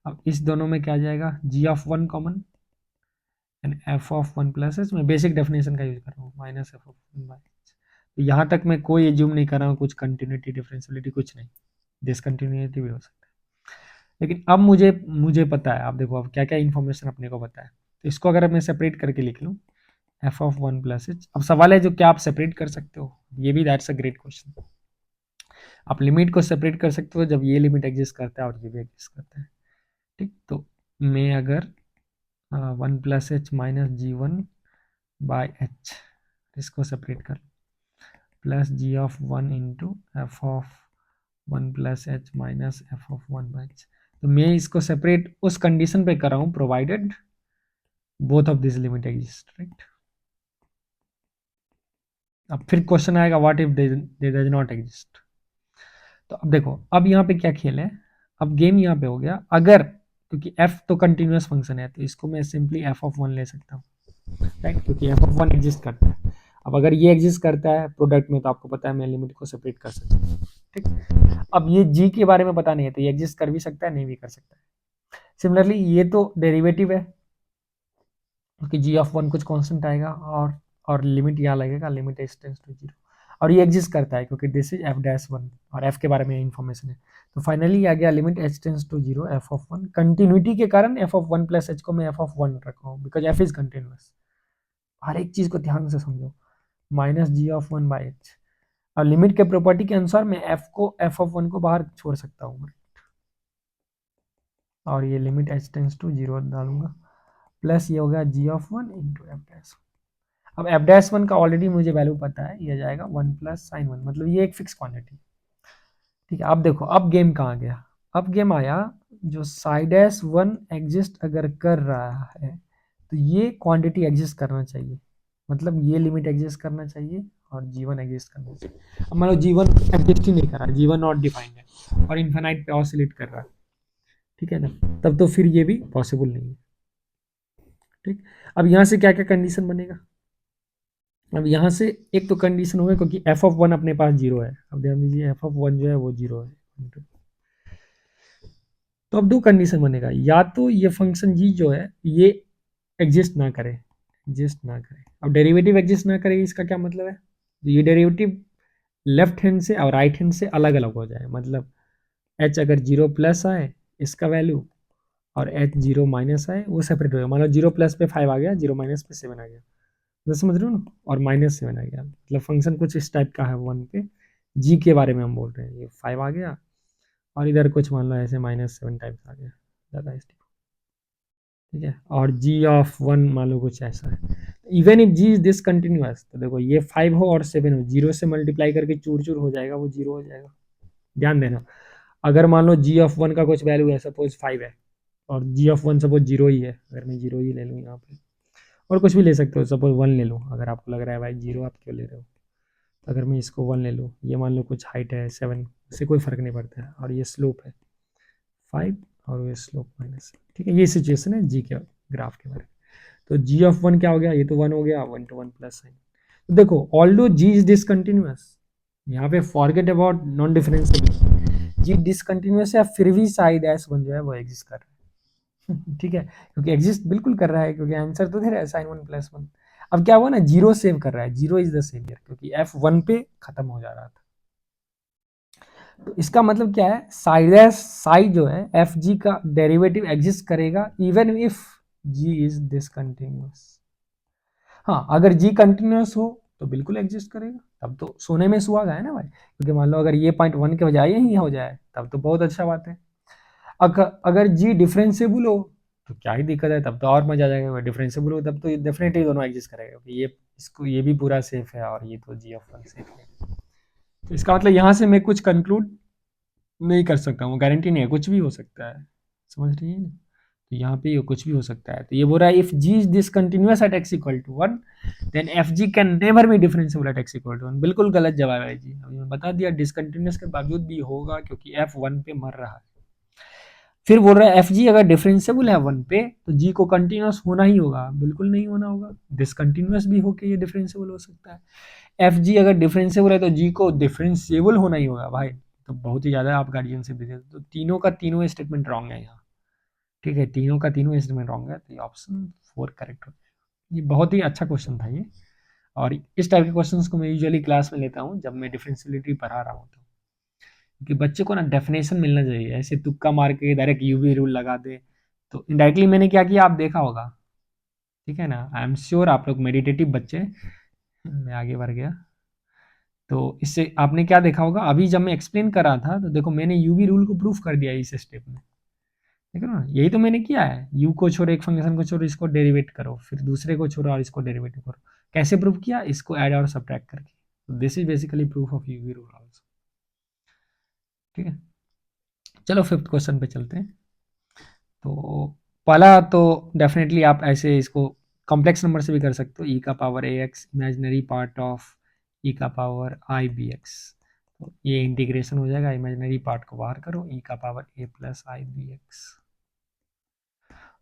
अब इस दोनों में क्या आ जाएगा, g of 1 common and f of 1 plus h, मैं बेसिक डेफिनेशन का यूज कर रहा हूँ, minus F of 1 by H. तो यहाँ तक मैं कोई एज्यूम नहीं कर रहा हूँ कुछ कंटिन्यूटी डिफरेंशियबिलिटी कुछ नहीं, डिसकंटिन्यूटी भी हो सकता है। लेकिन अब मुझे मुझे पता है, आप देखो अब क्या क्या इन्फॉर्मेशन अपने को पता है। तो इसको अगर मैं सेपरेट करके लिख लूँ F of one plus H, अब सवाल है जो क्या आप सेपरेट कर सकते हो, ये भी दैट्स अ ग्रेट क्वेश्चन। आप लिमिट को सेपरेट कर सकते हो जब ये लिमिट एग्जिस्ट करता है और ये भी एग्जिस्ट करता है। ठीक, तो मैं अगर one plus H minus G one by H इसको सेपरेट कर plus G of one into F of one plus H minus F of one by H, तो मैं इसको सेपरेट उस कंडीशन पे कर रहा हूँ provided both of this limit exist, right. अब फिर क्वेश्चन आएगा what if they does not exist. तो अब देखो अब यहाँ पे क्या खेल है, अब गेम यहाँ पे हो गया अगर, क्योंकि f तो कंटिन्यूअस फंक्शन है तो इसको मैं सिंपली f ऑफ वन ले सकता हूँ, राइट, क्योंकि f ऑफ वन एग्जिस्ट करता है। अब अगर ये एग्जिस्ट करता है प्रोडक्ट में तो आपको पता है मैं लिमिट को सेपरेट कर सकता हूँ, ठीक। अब ये g के बारे में पता नहीं है तो ये एग्जिस्ट कर भी सकता है नहीं भी कर सकता है। सिमिलरली ये तो डेरिवेटिव है क्योंकि g ऑफ वन कुछ कांस्टेंट आएगा और लिमिट यहाँ लगेगा, लिमिट h टेंड्स टू 0, और ये एग्जिस्ट करता है क्योंकि this is f dash one और f के बारे में इन्फॉर्मेशन है। तो फाइनली आ गया limit h tends to 0 f of one, continuity के कारण f of one plus h को मैं f ऑफ वन रखा हूँ बिकॉज f इज कंटिन्यूअस। हर एक चीज को ध्यान से समझो, minus G of one by H, और लिमिट के प्रॉपर्टी के अनुसार मैं f ऑफ वन को बाहर छोड़ सकता हूँ, और ये लिमिट h टेंड्स टू 0 डालूंगा प्लस ये हो गया g of one into F dash. अब एफ डैश वन का ऑलरेडी मुझे वैल्यू पता है, ये जाएगा वन प्लस साइन वन, मतलब ये एक फिक्स क्वांटिटी, ठीक है। अब देखो अब गेम कहाँ गया, अब गेम आया जो साइड डैश वन एग्जिस्ट अगर कर रहा है तो ये क्वांटिटी एग्जिस्ट करना चाहिए, मतलब ये लिमिट एग्जिस्ट करना चाहिए और जीवन एग्जिस्ट करना चाहिए। अब मान लो जीवन एग्जिस्ट ही नहीं कर रहा, जीवन नॉट डिफाइंड है और इन्फिनाइट पे ऑसिलेट कर रहा है, ठीक है ना, तब तो फिर ये भी पॉसिबल नहीं है, ठीक। अब यहाँ से क्या क्या कंडीशन बनेगा, अब यहाँ से एक तो कंडीशन होगा क्योंकि एफ ऑफ वन अपने पास जीरो है, अब ध्यान दीजिए एफ ऑफ वन जो है वो जीरो है, तो अब दो कंडीशन बनेगा, या तो ये फंक्शन जी जो है ये एग्जिस्ट ना करे, एग्जिस्ट ना करे। अब डेरिवेटिव एग्जिस्ट ना करे इसका क्या मतलब है, तो ये डेरिवेटिव लेफ्ट हैंड से और राइट हैंड से अलग अलग हो जाए, मतलब एच अगर जीरो प्लस आए इसका वैल्यू और एच जीरो माइनस आए वो सेपरेट हो गया, मान लो जीरो प्लस पे 5 आ गया, जीरो माइनस पे 7 आ गया, तो समझ रहे हो ना, और माइनस 7 आ गया, मतलब फंक्शन कुछ इस टाइप का है वन पे, जी के बारे में हम बोल रहे हैं, ये 5 आ गया और इधर कुछ मान लो ऐसे -7 टाइप्स आ गया, ज़्यादा इस, ठीक है, और जी ऑफ वन मान लो कुछ ऐसा है। Even if G is discontinuous, तो देखो ये 5 हो और 7 हो, जीरो से मल्टीप्लाई करके चूर चूर हो जाएगा, वो जीरो हो जाएगा, ध्यान देना। अगर मान लो जी ऑफ वन का कुछ वैल्यू है सपोज 5 है और जी ऑफ वन सपोज जीरो ही है, अगर मैं जीरो ही ले लूँ यहाँ पे, और कुछ भी ले सकते हो, सपोज वन ले लूँ, अगर आपको लग रहा है भाई जीरो आप क्यों ले रहे हो, तो अगर मैं इसको वन ले लूँ, ये मान लो कुछ हाइट है 7, इससे कोई फर्क नहीं पड़ता है, और ये स्लोप है 5 और ये स्लोप माइनस, ठीक है, ये सिचुएशन है जी के ग्राफ के बारे में। तो जी ऑफ वन क्या हो गया, ये तो वन हो गया, one two one plus sine. तो देखो ऑल्दो जी इज डिसकंटिन्यूअस, यहाँ पे forget about non differentiable, G discontinuous है फिर भी साइड एस वन जो है वो एग्जिस्ट कर रहा है ठीक है, क्योंकि एग्जिस्ट बिल्कुल कर रहा है क्योंकि आंसर तो दे रहा है साइन वन प्लस वन। अब क्या हुआ ना, जीरो सेव कर रहा है, जीरो इज द सेवियर क्योंकि एफ वन पे खत्म हो जा रहा था। तो इसका मतलब क्या है, साइड जो है एफ जी का डेरिवेटिव एग्जिस्ट करेगा even if G is discontinuous. हाँ अगर जी कंटिन्यूअस हो तो बिल्कुल एग्जिस्ट करेगा, तब तो सोने में सुहागा है ना भाई, क्योंकि मान लो अगर ये पॉइंट वन के बजाय यही हो जाए तब तो बहुत अच्छा बात है। अगर जी डिफरेंशिएबल हो तो क्या ही दिक्कत है, तब तो और मजा आ जाएगा, डिफरेंशिएबल हो तब तो डेफिनेटली दोनों एग्जिस्ट करेगा, ये इसको ये भी पूरा सेफ है और ये तो जी ऑफ वन सेफ है। तो इसका मतलब यहाँ से मैं कुछ कंक्लूड नहीं कर सकता हूँ, गारंटी नहीं है, कुछ भी हो सकता है, समझ रही है ना। तो यहाँ पे ये कुछ भी हो सकता है, तो ये बोल रहा है if G is discontinuous at X equal to one then F ji can never be differentiable at X equal to one. बिल्कुल गलत जवाब है जी, अभी मैं बता दिया डिसकंटिन्यूअस के बावजूद भी होगा क्योंकि एफ वन पे मर रहा है। फिर बोल रहा है एफ जी अगर डिफरेंशिएबल है वन पे तो जी को कंटिन्यूअस होना ही होगा, बिल्कुल नहीं होना होगा, डिसकंटिन्यूअस भी होके ये डिफरेंशिएबल हो सकता है। एफ जी अगर डिफरेंशिएबल है तो जी को डिफरेंशिएबल होना ही होगा भाई, तो बहुत ही ज़्यादा आप गार्डियनशिप देते हैं, तो तीनों का तीनों स्टेटमेंट रॉन्ग है यहाँ, ठीक है, तीनों का तीनों स्टेटमेंट रॉन्ग है, तो ये ऑप्शन 4 करेक्ट हो जाएगा। ये बहुत ही अच्छा क्वेश्चन था ये, और इस टाइप के क्वेश्चंस को मैं यूजुअली क्लास में लेता हूँ जब मैं डिफरेंशियलिटी पढ़ा रहा हूँ तो कि बच्चे को ना डेफिनेशन मिलना चाहिए, ऐसे तुक्का मार के डायरेक्ट यूवी रूल लगा दे तो इनडायरेक्टली मैंने क्या किया आप देखा होगा, ठीक है ना। आई एम श्योर आप लोग मेडिटेटिव बच्चे हैं। मैं आगे बढ़ गया, तो इससे आपने क्या देखा होगा, अभी जब मैं एक्सप्लेन कर रहा था तो देखो मैंने यूवी रूल को प्रूफ कर दिया इस स्टेप में, ठीक है ना। यही तो मैंने किया है, यू को छोड़ो, एक फंक्शन को छोड़ो, इसको डेरिवेट करो, फिर दूसरे को छोड़ो और इसको डेरिवेट करो। कैसे प्रूफ किया, इसको ऐड और सब्ट्रैक्ट करके। This is basically proof of UV rule also, ठीक है। चलो फिफ्थ क्वेश्चन पे चलते हैं। तो पहला तो डेफिनेटली आप ऐसे इसको कॉम्प्लेक्स नंबर से भी कर सकते हो, ई का power a x imaginary part of e का पावर आई बी एक्स। तो ये इंटीग्रेशन हो जाएगा, इमेजिनरी पार्ट को बाहर करो, ई का power A plus I B X,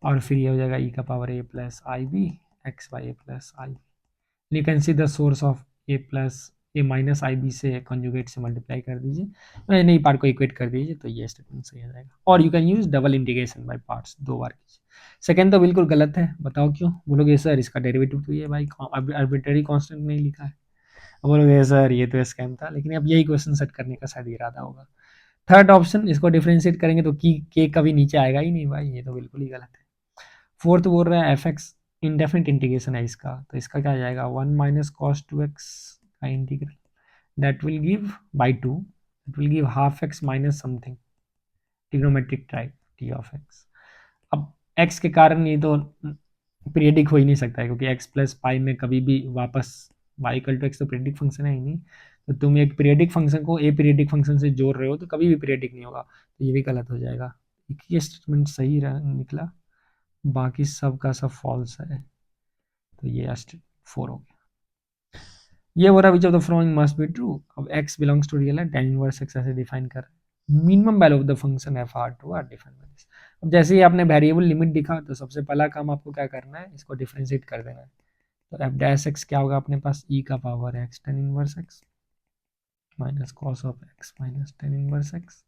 और फिर ये हो जाएगा ई का power A plus I B X by A plus I. You can see the source of A plus A minus I B से कॉन्जुगेट से मल्टीप्लाई कर दीजिए, नई पार्ट को इक्वेट कर दीजिए, तो ये स्टेटमेंट सही आ जाएगा। और you can use double integration by parts, 2 बार कीजिए। सेकंड तो बिल्कुल गलत है, बताओ क्यों। बोलोगे सर इसका डेरिवेटिव तो ये भाई आर्बिट्ररी कांस्टेंट नहीं लिखा है। बोलोगे सर ये तो स्कैम था, लेकिन अब यही क्वेश्चन सेट करने का शायद इरादा होगा। थर्ड ऑप्शन, इसको डिफरेंशिएट करेंगे तो की के कभी नीचे आएगा ही नहीं भाई, ये तो बिल्कुल ही गलत है। फोर्थ बोल रहा है एफ एक्स इंडेफिनिट इंटीग्रेशन है इसका, तो इसका क्या आ जाएगा, 1 माइनस कॉस 2x का integral that will give by 2, that will give half x minus something, trigonometric type T of x. अब x के कारण ये तो पीरियडिक हो ही नहीं सकता है, क्योंकि x प्लस पाई में कभी भी वापस y इक्वल टू एक्स तो पीरियडिक फंक्शन है ही नहीं। तो तुम एक पीरियडिक फंक्शन को ए पीरियडिक फंक्शन से जोड़ रहे हो तो कभी भी पीरियडिक नहीं होगा, तो ये भी गलत हो जाएगा। एक ही स्टेटमेंट सही निकला, बाकी सब का सब फॉल्स है, तो ये स्टेटमेंट 4 हो गया। ये हो रहा which of the following must be true. अब x बिलोंग्स टू रियल है, tan इनवर्स x ऐसे डिफाइन कर रहे हैं। Minimum value of the function F R to R define by this. अब जैसे ही आपने वेरिएबल लिमिट दिखा तो सबसे पहला काम आपको क्या करना है, इसको डिफरेंशिएट कर देना है। तो एफ डैश एक्स क्या होगा अपने पास, ई का power X tan inverse x minus cos of x minus tan inverse x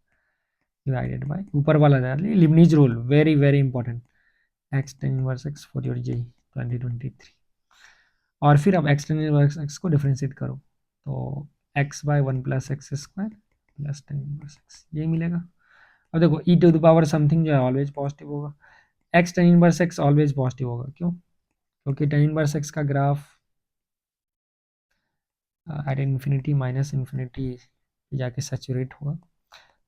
divided by ऊपर वाला Leibniz rule, very very important, x tan inverse x for your JEE 2023। और फिर अब एक्स टेन इनवर्स एक्स को डिफ्रेंशिएट करो, तो X by 1 plus X square plus tan inverse X, यही मिलेगा। अब देखो E to the power something जो है ऑलवेज पॉजिटिव होगा, x tan inverse x always positive होगा, क्यों, क्योंकि टेन इनवर्स एक्स का graph at infinity minus infinity जाके सैचुरेट होगा।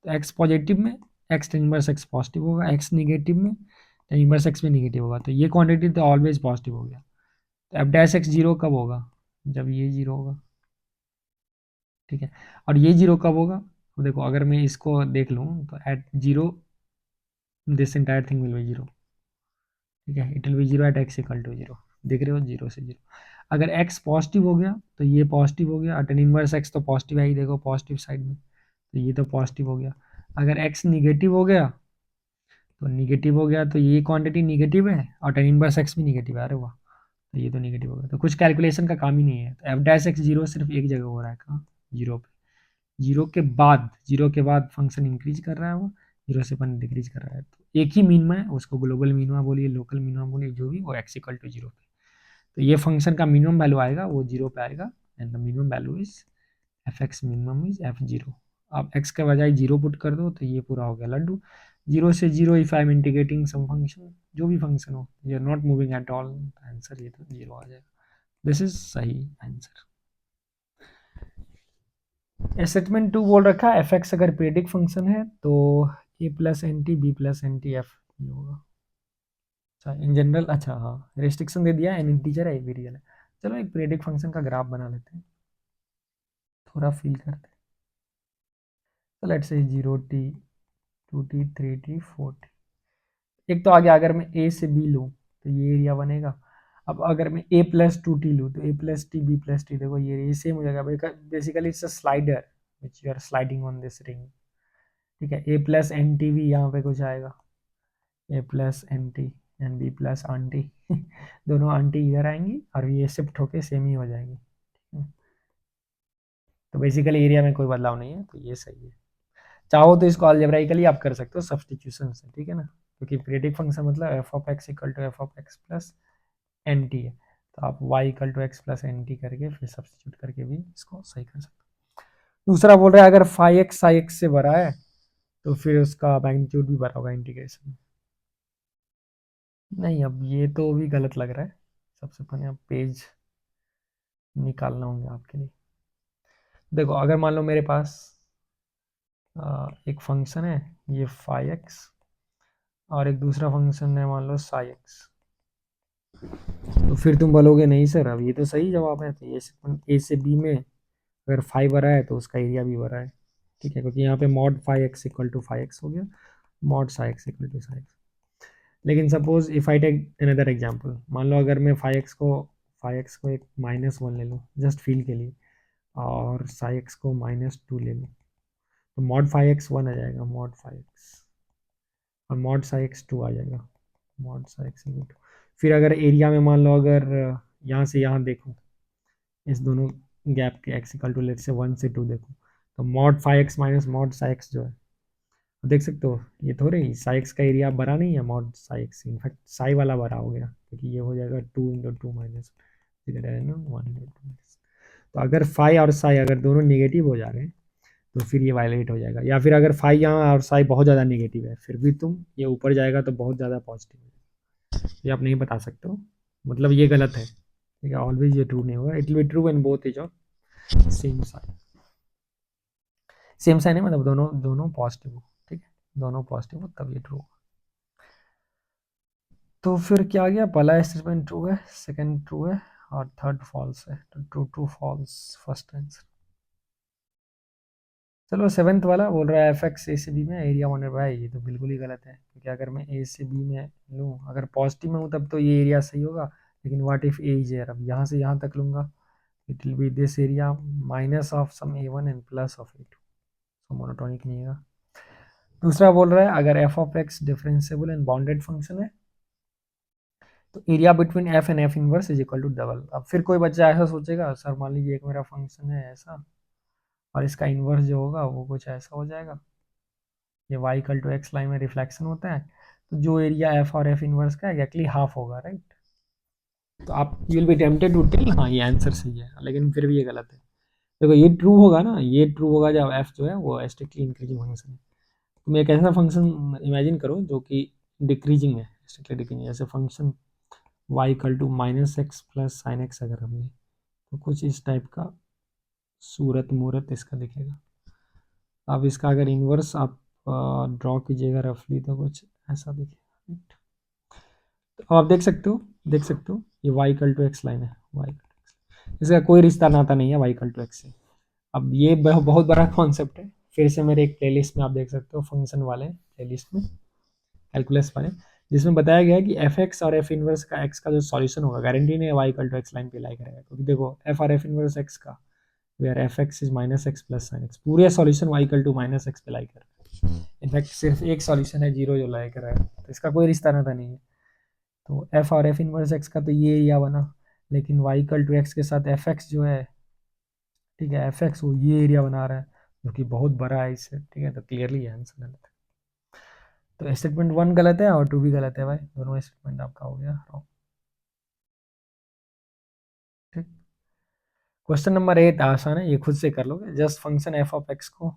तो एक्स पॉजिटिव में x tan inverse x positive होगा, एक्स निगेटिव में टेन इनवर्स एक्स भी निगेटिव होगा, तो ये क्वांटिटी तो ऑलवेज पॉजिटिव हो गया। तो एफ डैश एक्स जीरो कब होगा, जब ये जीरो होगा, ठीक है। और ये जीरो कब होगा, तो देखो अगर मैं इसको देख लूँ तो at zero this entire thing will be zero, ठीक है, it will be zero at X equal to zero, देख रहे हो, जीरो से जीरो। अगर एक्स पॉजिटिव हो गया तो ये पॉजिटिव हो गया, टेन इनवर्स एक्स तो पॉजिटिव है ही, देखो पॉजिटिव साइड में, तो ये तो पॉजिटिव हो गया। अगर एक्स निगेटिव हो गया तो निगेटिव हो गया, तो ये क्वांटिटी निगेटिव है और टेन इनवर्स एक्स भी निगेटिव है, अरे वाह, तो ये तो निगेटिव हो गया, तो कुछ कैलकुलेशन का काम ही नहीं है। तो एफ डैश एक्स जीरो सिर्फ एक जगह हो रहा है, कहाँ, जीरो पे। जीरो के बाद फंक्शन इंक्रीज कर रहा है, वो जीरो से अपन डिक्रीज कर रहा है, तो एक ही मिनिमा है, उसको ग्लोबल मिनिमा बोलिए, लोकल मिनिमा बोलिए, जो भी, वो एक्स इक्वल टू जीरो पे। तो ये फंक्शन का मिनिमम वैल्यू आएगा वो जीरो पे आएगा, and the minimum value is F x minimum is F zero. आप एक्स के बजाय जीरो पुट कर दो तो ये पूरा हो गया लड्डू। जीरो से zero if I am integrating some function, जो भी फंक्शन हो, you are not moving at all, answer ये तो जीरो आ जाएगा। दिस इज सही आंसर। स्टेटमेंट टू बोल रखा है एफ एक्स अगर पीरियडिक फंक्शन है तो a plus N t b plus N t f ये होगा। अच्छा इन जनरल, अच्छा हाँ, रेस्ट्रिक्शन दे दिया, एन इंटीजर है, ए भी रियल है। चलो एक पीरियडिक फंक्शन का ग्राफ बना लेते हैं, थोड़ा फील करते हैं। तो let's say zero T, two T, three T, four T. एक तो आगे अगर मैं ए से बी लूँ तो ये एरिया बनेगा। अब अगर मैं ए प्लस टू टी लूँ तो a plus t b plus t, देखो ये सेम हो जाएगा, basically it's a slider which you are sliding on this ring, ठीक है। ए प्लस एन टी भी यहाँ पे कुछ आएगा, a plus N t and b plus n t दोनों आंटी इधर आएंगी और ये शिफ्ट होके सेम ही हो जाएगी, तो बेसिकली एरिया में कोई बदलाव नहीं है, तो ये सही है। चाहो तो इसको अलजेब्राइकली आप कर सकते हो सब्सटीट्यूशन से, ठीक है ना, क्योंकि पीरियडिक फंक्शन मतलब F of X equal to F of X plus N T है, तो आप Y equal to X plus N T करके फिर सब्सटीट्यूट करके भी इसको सही कर सकते हो। दूसरा बोल रहा है अगर फाइव एक्स साई एक्स से बड़ा है तो फिर उसका मैग्नीट्यूड भी बड़ा होगा इंटीग्रेशन। नहीं, अब ये तो भी गलत लग रहा है। सबसे पहले अब पेज निकालना होंगे आपके लिए। देखो, अगर मान लो मेरे पास एक फंक्शन है ये फाइव एक्स, और एक दूसरा फंक्शन है मान लो साई एक्स, तो फिर तुम बोलोगे नहीं सर अब ये तो सही जवाब है, तो ए से बी में अगर फाइव बड़ा है तो उसका एरिया भी बड़ा है। ठीक है, क्योंकि यहाँ पे mod five x equal to five x हो गया, mod psi x equal to psi x. लेकिन suppose if I take another example, मान लो अगर मैं फाइव एक्स को एक -1 ले लूँ जस्ट फील के लिए, और साई एक्स को -2 ले लूँ, तो मॉड फाइव एक्स 1 आ जाएगा, मॉड फाइव एक्स, और मॉड साई एक्स 2 आ जाएगा, मॉड साई एक्स 2। फिर अगर एरिया में मान लो अगर यहाँ से यहाँ देखो, इस दोनों गैप के एक्स इक्वल टू लेट से 1 से 2 देखो, तो mod five x minus mod psi x जो है, देख सकते हो ये थोड़े ही साई एक्स का एरिया बड़ा नहीं है mod psi x, in fact Sai वाला बड़ा हो गया, क्योंकि ये हो जाएगा 2 × 2 माइनस 1 × 2। तो अगर फाई और साई अगर दोनों नेगेटिव हो जा रहे हैं तो फिर ये वायलेट हो जाएगा, या फिर अगर फाई यहाँ और साई बहुत ज़्यादा नेगेटिव है फिर भी तुम ये ऊपर जाएगा तो बहुत ज़्यादा पॉजिटिव है, ये आप नहीं बता सकते हो, मतलब ये गलत है। ठीक है, ऑलवेज ये ट्रू नहीं होगा, it will be true in both edge of same sign. Same sign है मतलब दोनों दोनों पॉजिटिव हो। ठीक है, दोनों पॉजिटिव हो तब ये ट्रू हो। तो फिर क्या आ गया, पहला स्टेटमेंट ट्रू है, सेकंड ट्रू है, और थर्ड फॉल्स है, तो true true false first answer. चलो सेवन्थ वाला बोल रहा है एफ एक्स ए से बी में एरिया 1/, ये तो बिल्कुल ही गलत है, क्योंकि अगर मैं ए से बी में लूँ, अगर पॉजिटिव में हूँ तब तो ये एरिया सही होगा, लेकिन what if A is air, अब यहाँ से यहाँ तक लूँगा, it will be this area minus of sum A1 and plus of A2, तो मोनोटोनिक नहीं है। दूसरा बोल रहा है अगर F of X differentiable and bounded function है तो area between F and F inverse is equal to double. अब फिर कोई बच्चा ऐसा सोचेगा, सर मान लीजिए एक मेरा फंक्शन है ऐसा, और इसका इन्वर्स जो होगा वो कुछ ऐसा हो जाएगा, ये y equal to x line में रिफ्लेक्शन होता है, तो जो एरिया एफ और एफ इनवर्स का एग्जैक्टली हाफ होगा, राइट। तो आप you will be tempted to tell हाँ ये आंसर सही है, लेकिन फिर भी ये गलत है। देखो ये ट्रू होगा ना, ये ट्रू होगा जब एफ जो है वो स्ट्रिक्टली इंक्रीजिंग फंक्शन है। तुम एक ऐसा फंक्शन इमेजिन करो जो कि डिक्रीजिंग है, स्ट्रिक्टली डिक्रीजिंग, जैसे function y equal to -x plus sine X अगर हमने, तो कुछ इस टाइप का सूरत मूरत इसका दिखेगा। अब इसका अगर इन्वर्स आप ड्रॉ कीजिएगा रफली तो कुछ ऐसा दिखेगा, राइट। तो आप देख सकते हो, देख सकते हो ये y equal to x line है, y इक्वल टू एक्स, इसका कोई रिश्ता नाता नहीं है y इक्वल टू एक्स से। अब ये बहुत बड़ा कॉन्सेप्ट है, फिर से मेरे एक प्लेलिस्ट में आप देख सकते हो, फंक्शन वाले प्लेलिस्ट में, कैलकुलस वाले, जिसमें बताया गया है कि एफ एक्स और एफ इनवर्स का एक्स का जो सॉल्यूशन होगा, गारंटी नहीं है y equal to x line पे लाई करेगा, क्योंकि देखो एफ और एफ इनवर्स एक्स का where f x is -x plus sine x, पूरे solution y equal to -x पे लाई कर रहा है। इनफैक्ट सिर्फ एक सॉल्यूशन है जीरो जो लाई कर रहा है, तो इसका कोई रिश्ता नाता नहीं है। तो एफ और एफ इनवर्स एक्स का तो ये एरिया बना, लेकिन वाई इक्वल टू एक्स के साथ एफ एक्स जो है, ठीक है, एफ एक्स वो ये एरिया बना रहा है जो कि बहुत बड़ा है इससे। ठीक है, तो क्लियरली आंसर गलत है। तो स्टेटमेंट 1 गलत है और 2 भी गलत है भाई, दोनों स्टेटमेंट आपका हो गया रॉन्ग। ठीक, क्वेश्चन नंबर 8 आसान है, ये खुद से कर लोगे, just function F of x को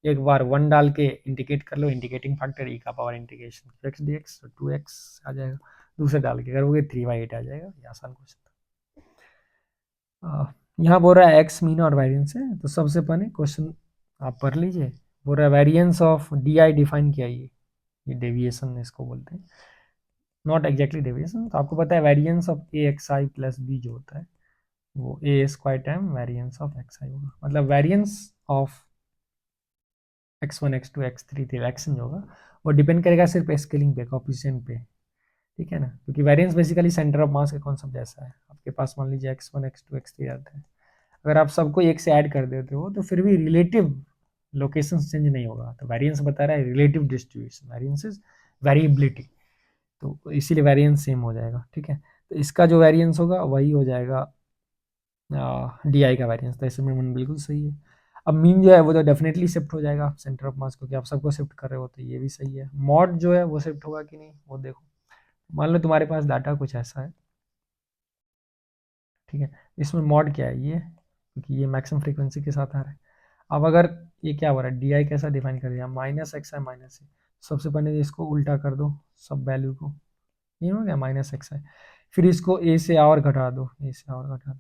एक बार 1 डाल के इंडिकेट कर लो, इंडिकेटिंग फैक्टर ई का power integration x D x, तो 2x आ जाएगा, दूसरे डाल के करोगे 3/8 आ जाएगा, ये आसान क्वेश्चन था। यहाँ बोल रहा है एक्स मीन और वेरियंस है, तो सबसे पहले क्वेश्चन आप पढ़ लीजिए। बोल रहा है variance of D I define किया, ये डेविएशन इसको बोलते हैं, नॉट एग्जैक्टली डेविएशन। तो आपको पता है variance of a x I plus b जो होता है वो a square time variance of x i होगा, मतलब variance of x1 x2 x3 reaction जो होगा वो डिपेंड करेगा सिर्फ स्केलिंग पे, कोफिशिएंट पे। ठीक है ना, क्योंकि variance basically centre of mass के कॉन्सेप्ट जैसा है। आपके पास मान लीजिए x1 x2 x3 आता है, अगर आप सबको एक से ऐड कर देते हो तो फिर भी रिलेटिव लोकेशन चेंज नहीं होगा, तो वेरियंस बता रहा है relative distribution, variance is variability, तो इसीलिए वेरियंस सेम हो जाएगा। ठीक है, तो इसका जो वेरियंस होगा वही हो जाएगा डी आई का वेरियंस, तो इसमें मन बिल्कुल सही है। अब मीन जो है वो तो डेफिनेटली शिफ्ट हो जाएगा सेंटर ऑफ मास, क्योंकि आप सबको शिफ्ट कर रहे हो, तो ये भी सही है। मॉड जो है वो शिफ्ट होगा कि नहीं वो देखो, मान लो तुम्हारे पास डाटा कुछ ऐसा है, ठीक है, इसमें मॉड क्या है ये, क्योंकि ये मैक्सिमम फ्रीक्वेंसी के साथ आ रहा है। अब अगर ये क्या हो रहा है, डी आई कैसा डिफाइन कर दिया, माइनस एक्स है माइनस है, सबसे पहले इसको उल्टा कर दो सब वैल्यू को, ये हो गया माइनस एक्स है, फिर इसको ए से और घटा दो, ए से और घटा दो,